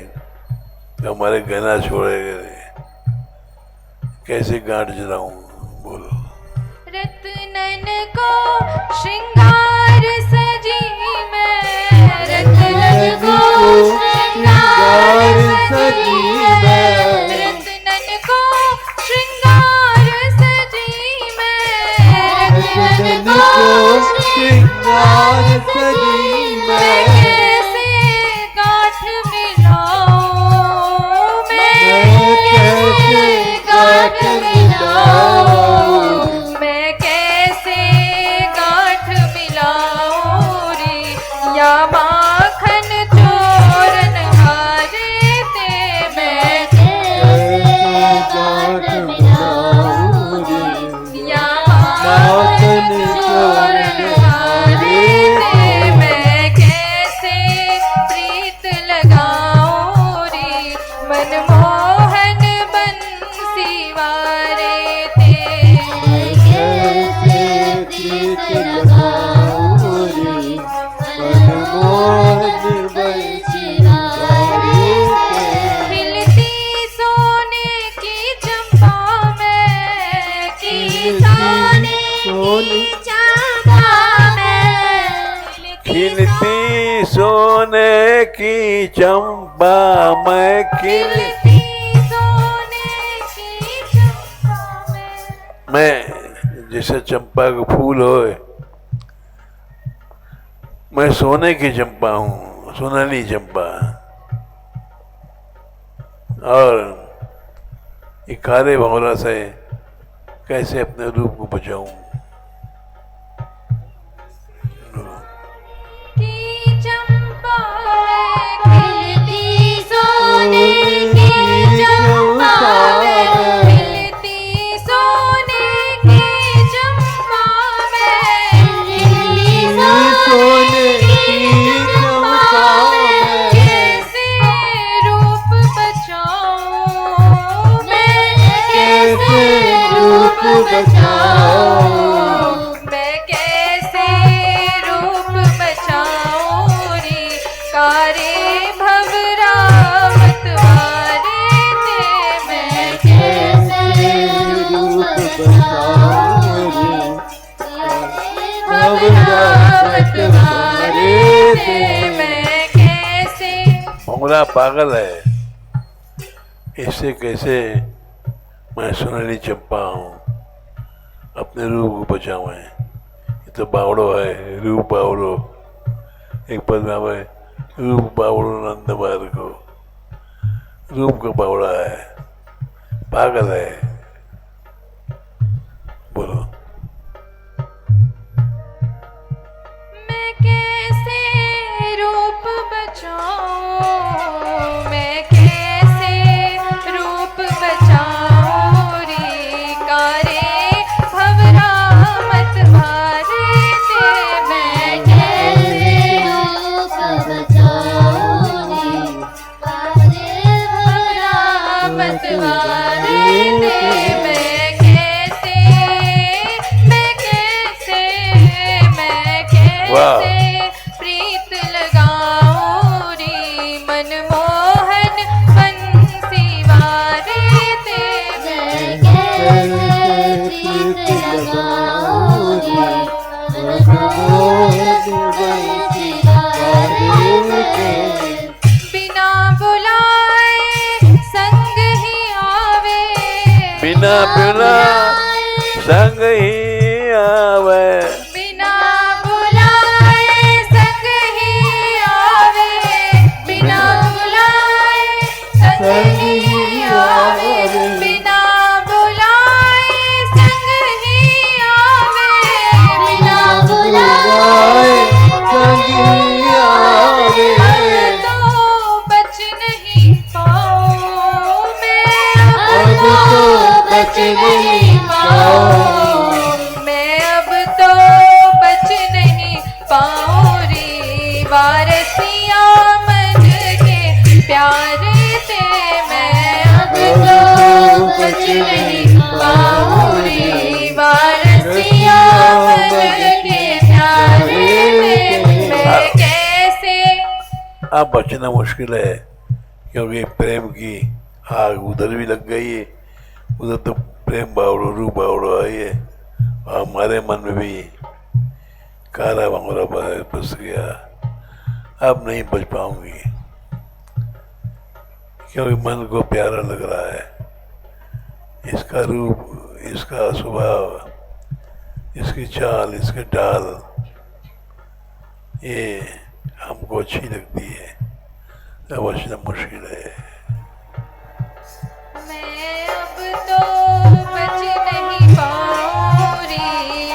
तो हमारे गहना छोड़े गए, कैसे गांठ जलाऊं? बोलो। रत्नन को श्रृंगार सजी मैं, रत्नन को श्रृंगार सजी मैं, रत्नन को श्रृंगार सजी मैं, रत्नन को श्रृंगार सजी मैं मैं, कैसे गांठ मिलाऊं, मैं कैसे गांठ मिलाऊं, मैं कैसे गांठ मिलाऊं सोने की चंपा मैं खिलती सोने की चंपा मैं जैसे चंपा का फूल होए, मैं सोने की चंपा हूँ, सोनाली चंपा। और ये काले भंवरा से कैसे अपने रूप को बचाऊं? की चंपा मैं खिलती सोने की चंपा मैं खिलती सोने की चंपा मैं खिलती सोने की चंपा मैं कैसे रूप बचाऊं मैं कैसे रूप बचाऊं मैं कैसे रूप बचाऊं रे कारे भवरा मतवारे ते मैं कैसे रूप बचाऊं रे भवरा मतवारे ते मैं कैसे। भंवरा पागल है, इससे कैसे मैं सोनाली चंपा हूँ अपने रूप को बचावे? ये तो बावड़ो है, रूप बावड़ो। एक पद में हमें रूप बावड़ो नंद मार को, रूप का बावड़ा है, पागल है। बोलो। मैं कैसे रूप बचाऊं मैं कैसे रूप बचाऊं रे कारे भवरा मतवारे ते मैं कैसे रूप बचाऊं रे कारे भवरा मतवारे ते मैं कैसे वाह। प्रीत लगाऊं रे मनमोहन बंसी वारे ते मैं कैसे प्रीत लगाऊं रे मनमोहन बंसी वारे ते बिना बुलाए संग ही आवे बिना बिना संग ही आवे, बिना बुलाए संग ही आवे बिना बुलाए संग ही आवे बिना बुलाए संग ही आवे बिना बुलाए संग ही आवे अब तो बच नहीं पाऊं मैं अब तो बच नहीं पाऊं मैं अब तो बच नहीं पाऊं रे वारसिया मन के प्यारे ते मैं अब तो बच नहीं पाऊं रे वारसिया मन के प्यारे ते मैं कैसे। अब बचना मुश्किल है क्योंकि प्रेम की आग उधर भी लग गई है, उधर तो प्रेम बावड़ो रूप बावड़ो आई है और हमारे मन में भी काला भंवरा बस गया। अब नहीं बच पाऊंगी क्योंकि मन को प्यारा लग रहा है इसका रूप, इसका स्वभाव, इसकी चाल, इसके डाल, ये हमको अच्छी लगती है। अब बचना मुश्किल है। मैं अब तो बच नहीं पाऊं रे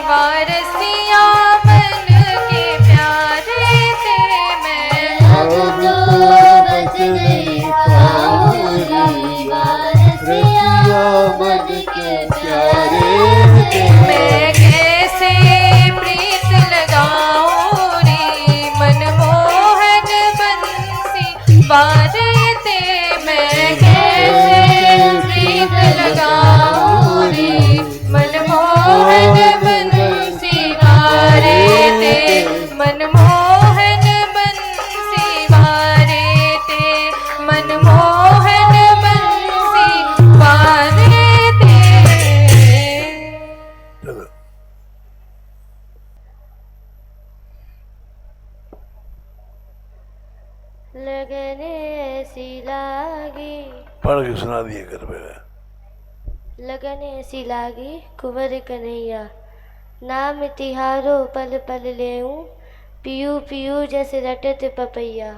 वारसिया मन के प्यारे ते मैं अब तो बच नहीं पाऊं रे वारसिया मन के प्यारे ते मैं कैसे प्रीत लगाऊं रे मनमोहन बंसी वारे ते मैं कैसे प्रीत लगाऊं रे मनमोहन बंसी वारे ते मनमोहन बंसी वारे ते मनमोहन बंसी वारे ते। चलो ऐसी लागी, पढ़ के सुना दिए कर मेरा। लगन ऐसी लागी कुंवर कन्हैया, नाम तिहारो पल पल लेऊं, पियू पियू जैसे रटत पपैया।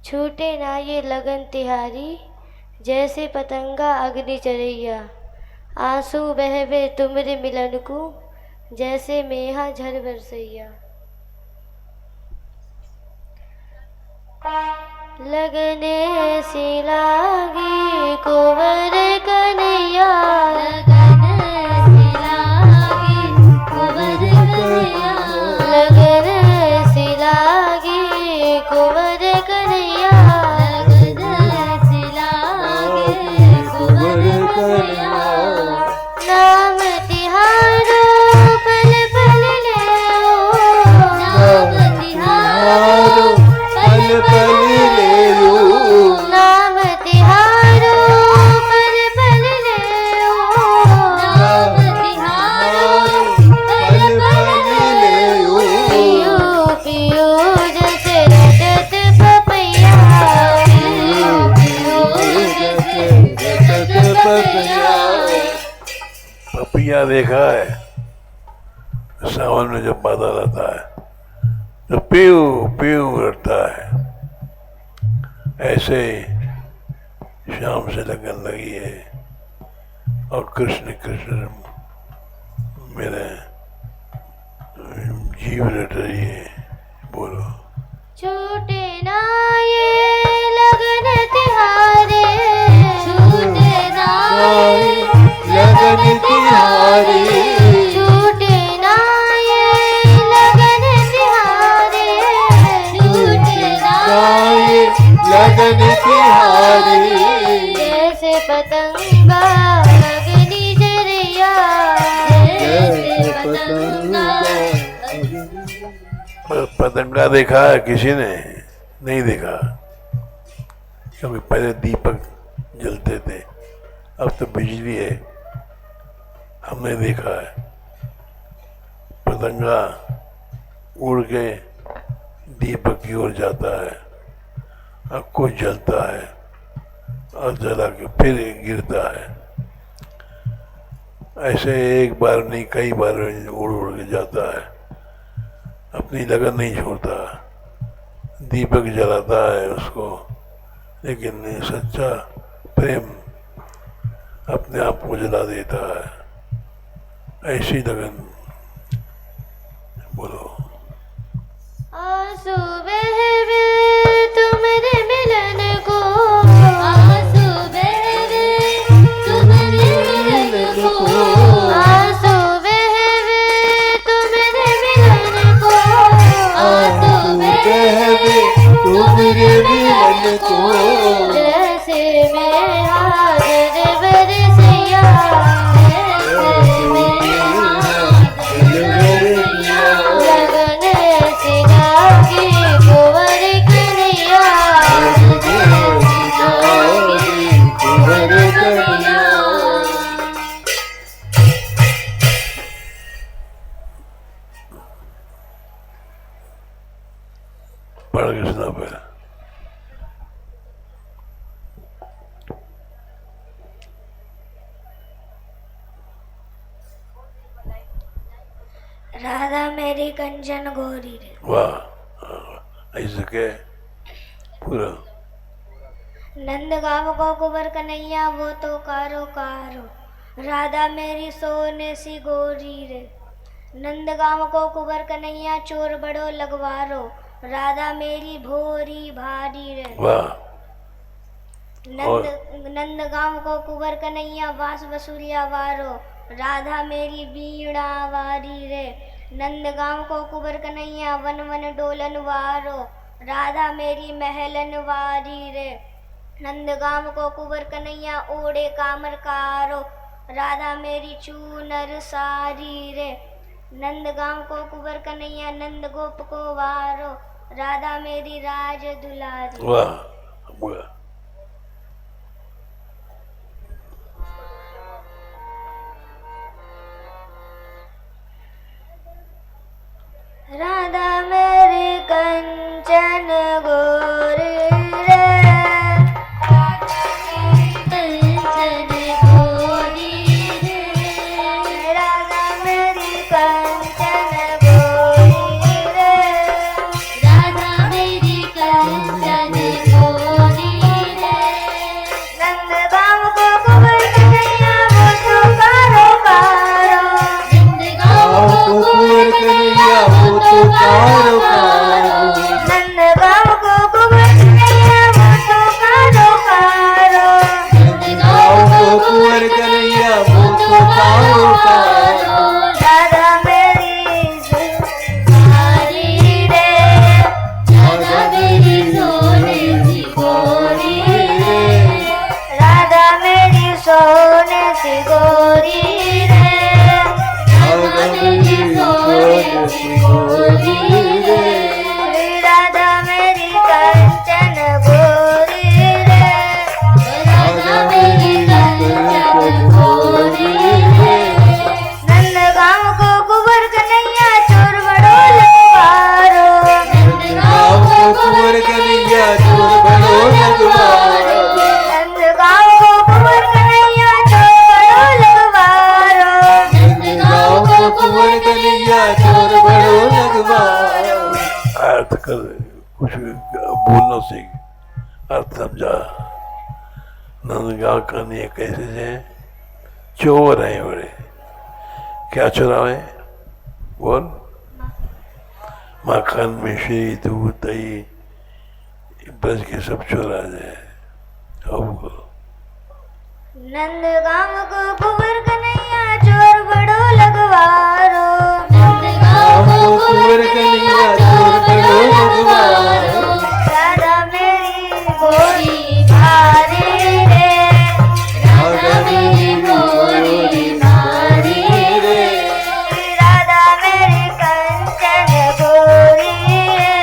छूटे ना ये लगन तिहारी, जैसे पतंगा अग्नि चरैया। आंसू बहवे तुमरे मिलन को, जैसे मेहा झर बरसैया। लगन ऐसी लागी कुंवर कन्हैया, लगन ऐसी लागी कुंवर कन्हैया, लगन ऐसी लागी कुंवर कन्हैया, लगन ऐसी लागी कुंवर कन्हैया। नाम तिहारो पल पल लेओ, नाम तिहारो पल पल ले लो, नाम तिहारो पल पल लेओ, नाम तिहारो पल पल लेओ। पियो पियो जैसे रटत पपैया, पियो पियो जैसे रटत पपैया। पपिया देखा है सावन में जब बादल आता है तो पीऊ पीऊ करता है। ऐसे शाम से लगन लगी है और कृष्ण कृष्ण मेरे जीव रट रही है। बोलो छूटे ना ये लगन तिहारे, छूटे ना ये लगन तिहारी, छूटे ना ये लगन तिहारे, छूटे ना गाए लगन तिहारी। जैसे पतंगा अग्नि जरैया, जैसे पतंगा। पतंगा देखा है किसी ने? नहीं देखा, क्योंकि पहले दीपक जलते थे, अब तो बिजली है। हमने देखा है पतंगा उड़ के दीपक की ओर जाता है और कुछ जलता है और जला के फिर गिरता है। ऐसे एक बार नहीं कई बार उड़ उड़ के जाता है, अपनी लगन नहीं छोड़ता, दीपक जलाता है उसको, लेकिन सच्चा प्रेम अपने आप को जला देता है। ऐसी लगन। बोलो आंसू बहवे तुम्हारे मिलन को, आंसू बहवे तुम्हारे मिलन को, आंसू बहवे तुम्हारे मिलन को, आंसू बहवे तुम्हारे मिलन को। जैसे मेरा दिल बरसैया, जैसे मेरा दिल बरसैया। लगन ऐसी लागी कुंवर कन्हैया, लगन ऐसी लागी कुंवर कन्हैया। पढ़ के सुना पहले। राधा मेरी कंचन गोरी रे, वाह ऐसे के पूरा। नंद गाँव को कुंवर कन्हैया वो तो कारो कारो, राधा मेरी सोने सी गोरी रे। नंद गाँव को कुंवर कन्हैया चोर बड़ो लगवारो, राधा मेरी भोरी भारी रे। वाह नंद गाँव को कुंवर कन्हैया बांस बसुरिया वारो, राधा मेरी बीणा वारी रे। नंद गाँव को कुंवर कन्हैया वन वन डोलन वारो, राधा मेरी महलन वारी रे। नंद गाँव को कुंवर कन्हैया ओढ़े कामर कारो, राधा मेरी चूनर सारी रे। नंद गाँव को कुंवर कन्हैया नंद गोप को वारो, राधा मेरी राज दुलारी। वाह वाह। राधा मेरी कंचन गोरी रे, चोर बड़ो लगवारो नंद गाँव को कुंवर कन्हैया चोर बड़ो लगवारो गाँव को कुंवर कन्हैया चोर बड़ो लगवारो। अर्थ कर कुछ बोलना सीख, अर्थ समझा। नंदगांव कन्हैया कैसे थे? चोर हैं बड़े। क्या चुरावे? बोल। माखन मिश्री दूध दही ब्रज के सब चुरा जाए। नंद गाँव को कुंवर कन्हैया चोर बड़ो लगवारो गाँव को कुंवर कन्हैया चोर बड़ो लगवारो। राधा मेरी गोरी भारी रे राधा मेरी गोरी नारी रे राधा मेरी कंचन गोरी रे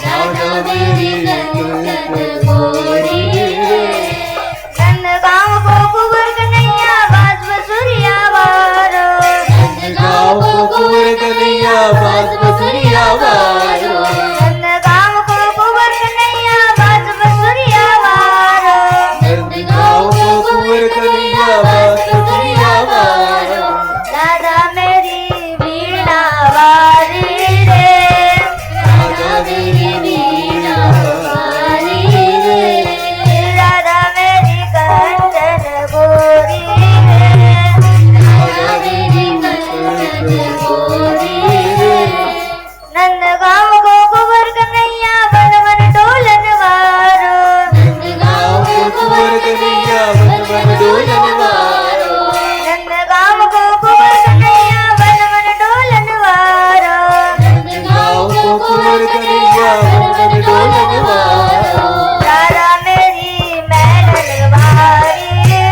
राधा मेरी कंचन गोरी रे। नंद गाँव को कुंवर कन्हैया बाज बसुरिया वारो गाँव को कुंवर कन्हैया बाज बसुरिया वारो नंद गाँव को कुंवर कन्हैया बाज बसुरिया वारो गाँव को कुंवर कन्हैया बाज बसुरिया वारो। राधा मेरी वीणा वारी रे राधा मेरी वीणा वारी रे राधा मेरी कंचन गोरी रे राधा मेरी कंचन गोरी रे। नंद गाँव को कुंवर कन्हैया बन बन डोलन वारो गाँव को कुंवर कन्हैया बन बन डोलन वारो नंद गाँव को कुंवर कन्हैया बन बन डोलन वारो गाँव को कुंवर कन्हैया बन बन डोलन वारो। राधा मेरी मैनन वारी रे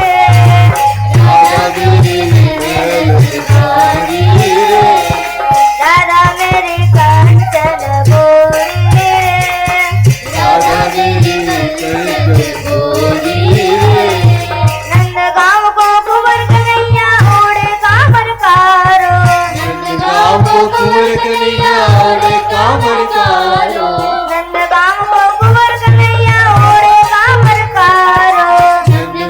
राधा मेरी मैल भिखारी रे राधा मेरी कंचन गोरी रे राधा मेरी कंचन गोरी रे। नंद गाँव को कुंवर कन्हैया ओढ़े कांवर कारो गाँव को कुंवर कन्हैया ओढ़े कांवर कारो नंद गाँव को कुंवर कन्हैया ओढ़े कांवर कारो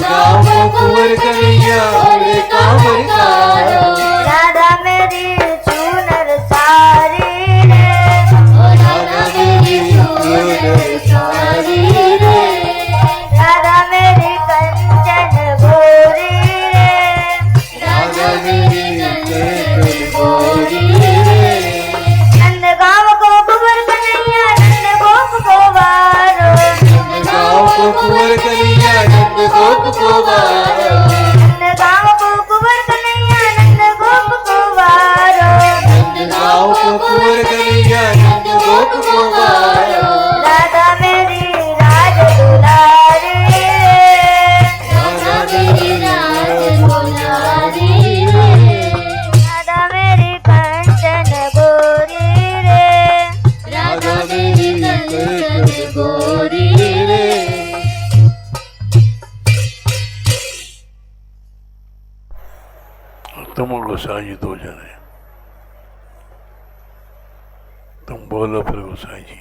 गाँव को कुंवर कन्हैया ओढ़े कांवर कारो। राधा मेरी चूनर सारी रे राधा मेरी चूनर सारी रे राधा मेरी कंचन गोरी रे राधा मेरी कंचन गोरी रे। नंद गाँव को कुंवर कन्हैया नंद गोप को वारो गाँव को कुंवर कन्हैया नंद गोप को वारो नंद गाँव को कुंवर कन्हैया नंद गोप को वारो गाँव को कुंवर कन्हैया नंद गोप को वारो। राधा मेरी राज दुलारी रे राधा मेरी राज दुलारी रे राधा मेरी कंचन गोरी रे राधा मेरी कंचन गोरी रे। तुम गोसाई जी दो जने, तुम बोलो फिर गोसाई जी।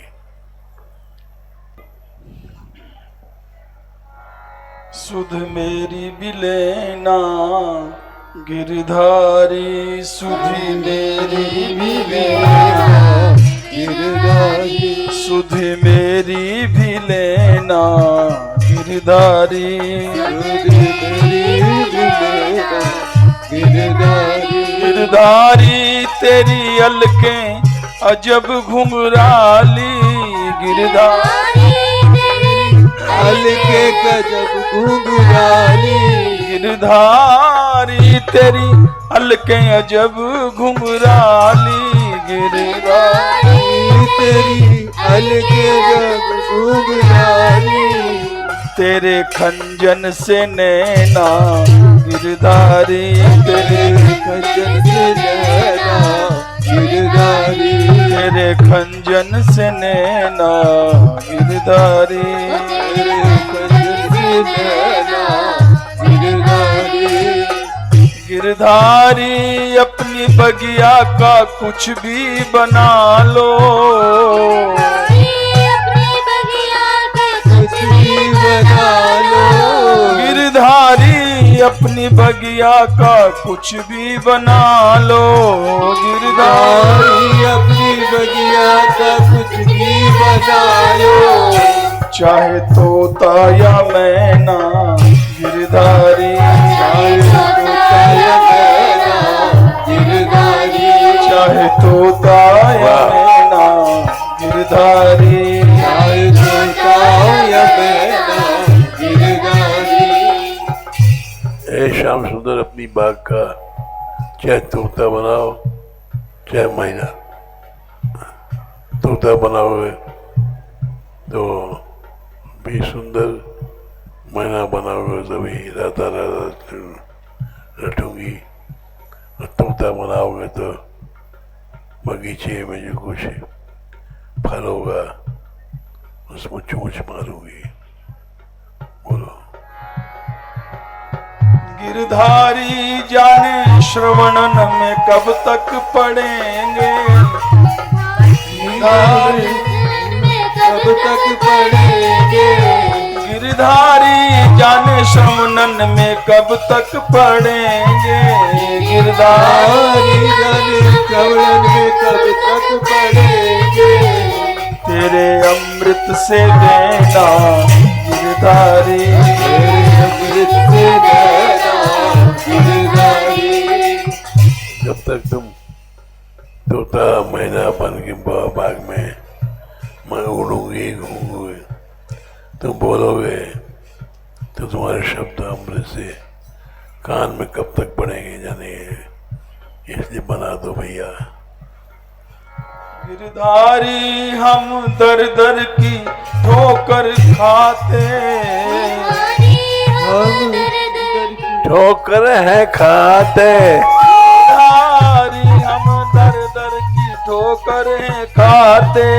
सुध मेरी बिलेना गिरधारी सुधि मेरी बिलेना गिरधारी सुध मेरी भी लेना गिरधारी गिरधारी गिरधारी तेरी अलकें अजब घुंघराली गिरधारी हल्के गजब घुंघराली गिरधारी तेरी अलकें अजब घुंघराली गिरधारी तेरी हल्के गजब घुंघराली तेरे खंजन से नैना गिरधारी तेरे खंजन से नैना गिरधारी तेरे खंजन से नैना गिरधारी तेरे खंजन से नैना गिरधारी गिरधारी अपनी बगिया का कुछ भी बना लो अपनी बगिया का भी बना लो। गिरधारी अपनी बगिया का कुछ भी बना लो। गिरधारी अपनी बगिया का कुछ भी बना लो। चाहे तोता या मैना गिरधारी, चाहे तोता या मैना गिरधारी, चाहे तोता या मैना गिरधारी, चाहे तोता या मैना गिरधारी। ए श्याम सुंदर अपनी बाग का चाहे तोता बनाओ चाहे मैना, तोता बनाओगे तो भी सुंदर, मैना बनाओगे तो भी राता राता रटूंगी, और तोता बनाओगे तो बगीचे में जो कुछ फल होगा उसमें चोंच मारूंगी। बोलो। गिरधारी जाने श्रवणन में कब तक पढ़ेंगे। गिरधारी कब तक पढ़ेंगे। गिरधारी जाने श्रवणन में कब तक पढ़ेंगे। गिरधारी जाने श्रवणन में कब तक पढ़ेंगे। तेरे अमृत से देना गिरधारी, अमृत से देना गिरधारी। जब तक तुम तोता मैना बन के बाग में मैं उड़ूंगी घूमूंगी, तुम बोलोगे तो तुम्हारे शब्द अमृत से कान में कब तक पड़ेंगे जाने, इसलिए बना दो भैया। गिरधारी हम दर दर की ठोकर खाते, ठोकर है खाते। गिरधारी हम दर दर की ठोकर है खाते।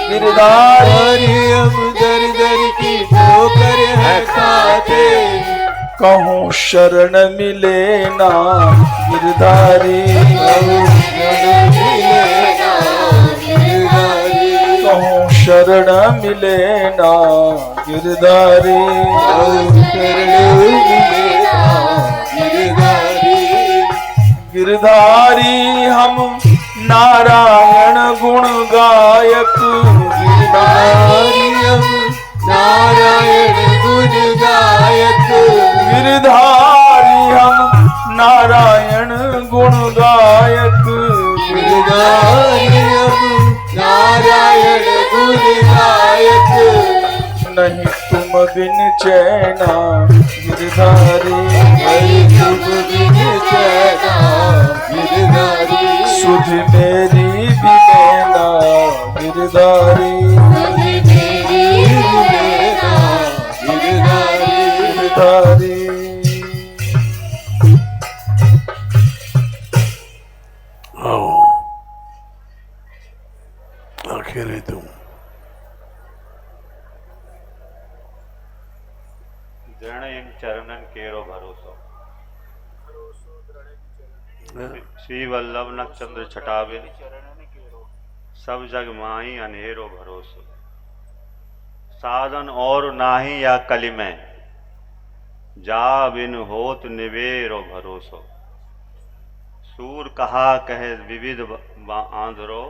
गिरधारी हम दर दर की ठोकर है खाते। कहूँ शरण मिले ना गिरधारी, कहूँ शरण मिले ना गिरधारी, गिरधारी हम नारायण गुण गायक। गिरधारी हम नारायण गुण गायक। गिरधारी हम नारायण गुण गायक। गिरधारी हम नारायण गुण गायक। नहीं तुम बिन चैना गिरधारी, नहीं तुम बिन चैना गिरधारी। सुध मेरी भी लेना गिरधारी, गिरधारी। आओ आखिर तुम दृढ़ इन चरणन केरो भरोसो। श्री वल्लभ नक्षत्र छटावे सब जग माही अनहेरो भरोसो। साधन और नाही या कली में जा बिन होत निवेरो भरोसो। सूर कहा कहे विविध आंध्रो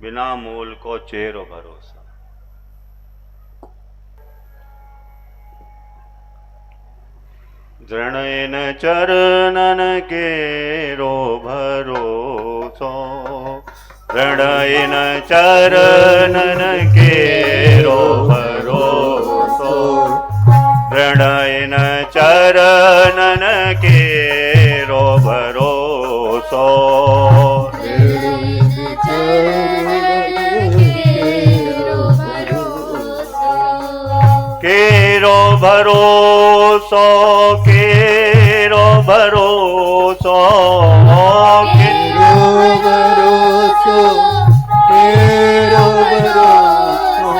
बिना मूल को चेरो भरोसा। दृढ़ इन चरणन केरो भरोसो। दृढ़ इन चरणन केरो भरोसो। दृढ़ इन चरणन केरो भरोसो। केरो भरोसो, केरो भरोसो, केरो भरोसो, केरो भरोसो।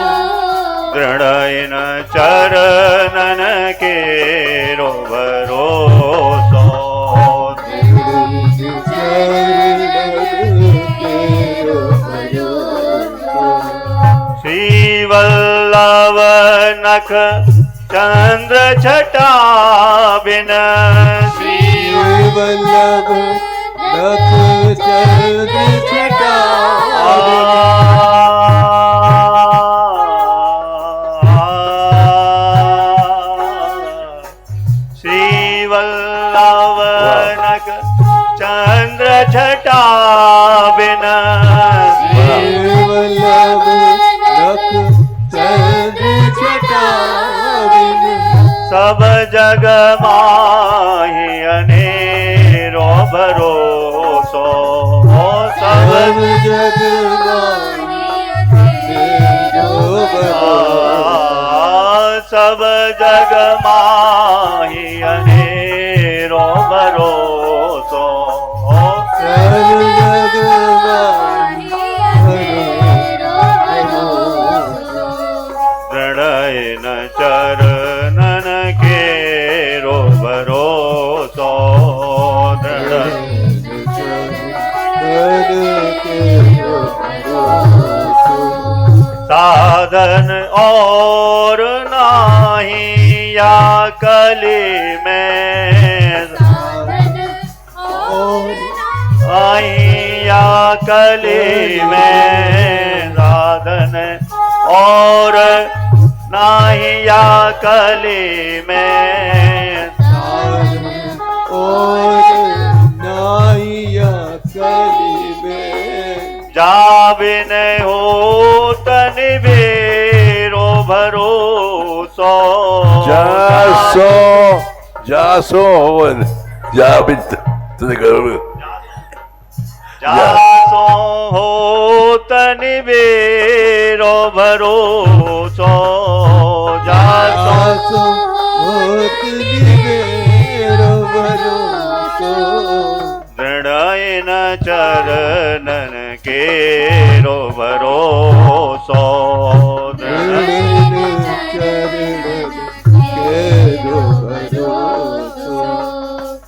दृढ़ इन चरणन केरो भरोसो। श्री वल्लभ नख चंद्र छटा बिन वल्लभ नख चंद्र छटा श्री वल्लभ नख चंद्र छटा बिन वल्लभ नख चंद्र छटा बिन सब जग माहि अनेरो भरोसो सब जग सब जग माहि अनेरो भरोसो सब जग दृढ़ चरणन के रो भरोसो साधन और नाही या कली में आई या कली में साधन और नाही या कली में और नाइया कली में जा बिन हो तन बेरो भरोसो जासो जा बित करो जासो हो तन बेरो भरोसो जासो होत निवेरो भरोसो दृढ़ चरणन के रो भरोसो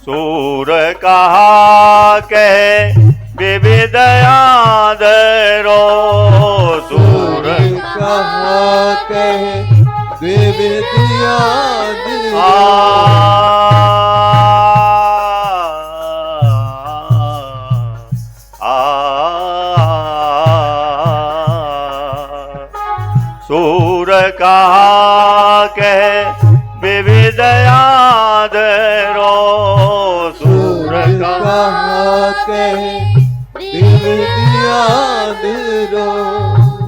सूर कहा कह विविध आदरो सूर कहा कह विविध आदरो सूर कहा कह विविध आदरो सूर कहा कह विविध आदरो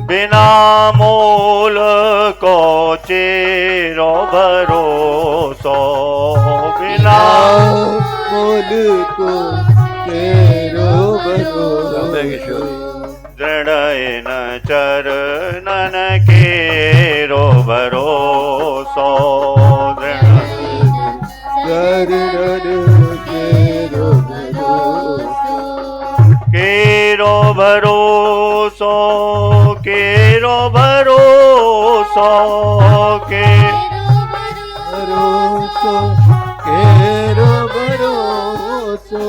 बिना मोल को चेरो भरोसो बिना मोल को तेरो भरोसो दृढ़ चरणन के रो भरोसो केरो भरोसो केरो भरोसो के भरोसो केरो भरोसो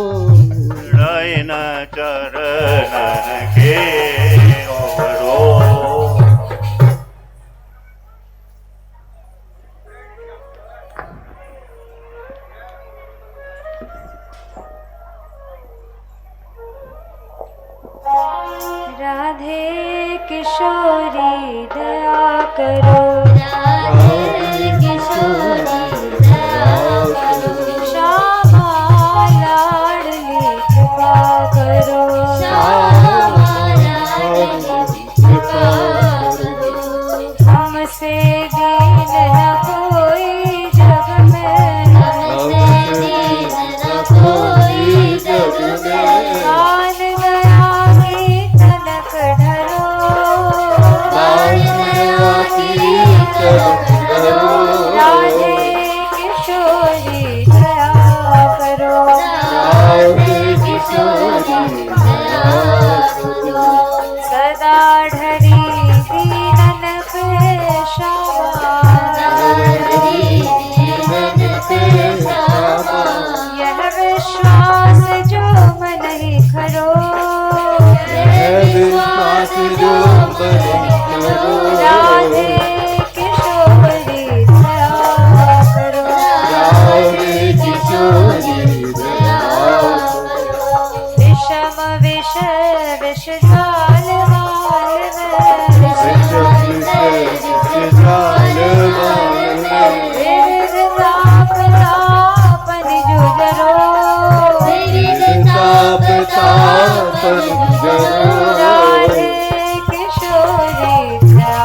नयन चरणन के भरोसो राधे किशोरी दया करो राधे किशोरी दया करो श्यामा लाडली कृपा करो कृपा करो हमसे दीन न कोई जग में हमसे दीन न कोई जग में कान गया की तनक ढरो कान गया की राधे किशोरी दया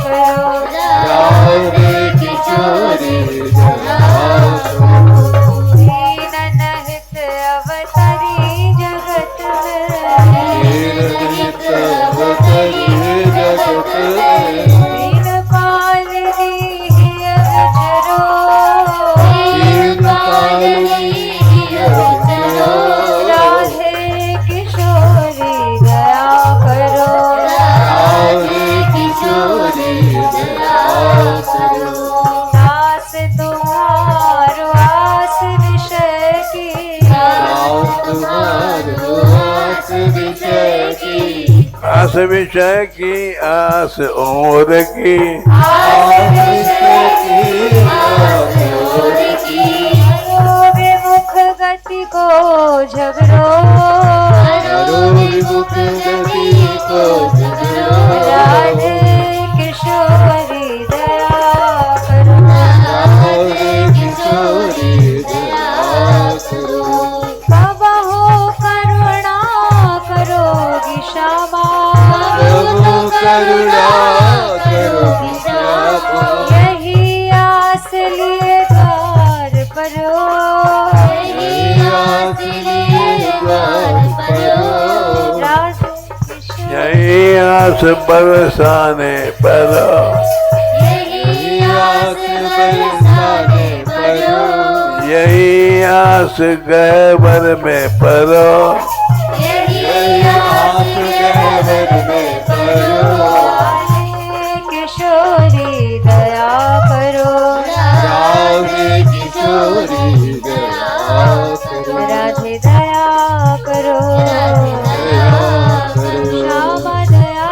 करो राधे किशोरी दया करो दीन हित अवतरी जगत में दीनहित अवतरी जगत में दीन पाल दीहिय विचरो दीन पालनी विचरो राधे किशोरी दया करो राधे किशोरी दया करो दास तुम्हारो आस विषय की दास तुम्हारो आस विषय की आस विषय की आस उम्र की आस विषय की आस और की विमुख गति को झगड़ो करो विमुख गति को झगड़ो राधे किशोरी दया करो राधे किशोरी दया करो कबहु करुणा करोगी क्षमा प्रभु करुणा करो क्षमा यही आस लिए द्वार परो यही आस लिए द्वार परो राधे किशोरी यही आस बरसाने पर यही आस बरसाने परो यही आस गहबर में परो यही आस गहवर में परो राधे किशोरी दया करो राधे किशोरी दया करो राधे दया करो दया करो श्यामा दया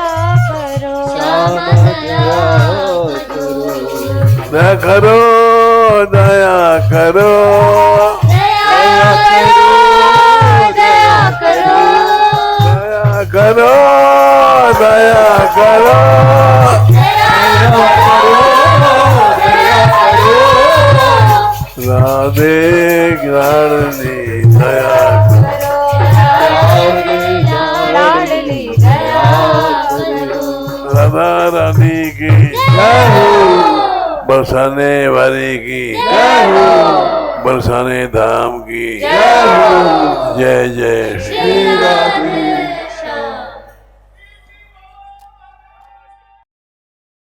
करो श्याम दया करो दया करो दया करो दया करो दया करो दया करो दया करो दया करो दया करो राधे रानी दया करो लाडली दया करो राधा रानी की बरसाने वाली की बरसाने धाम की जय जय श्री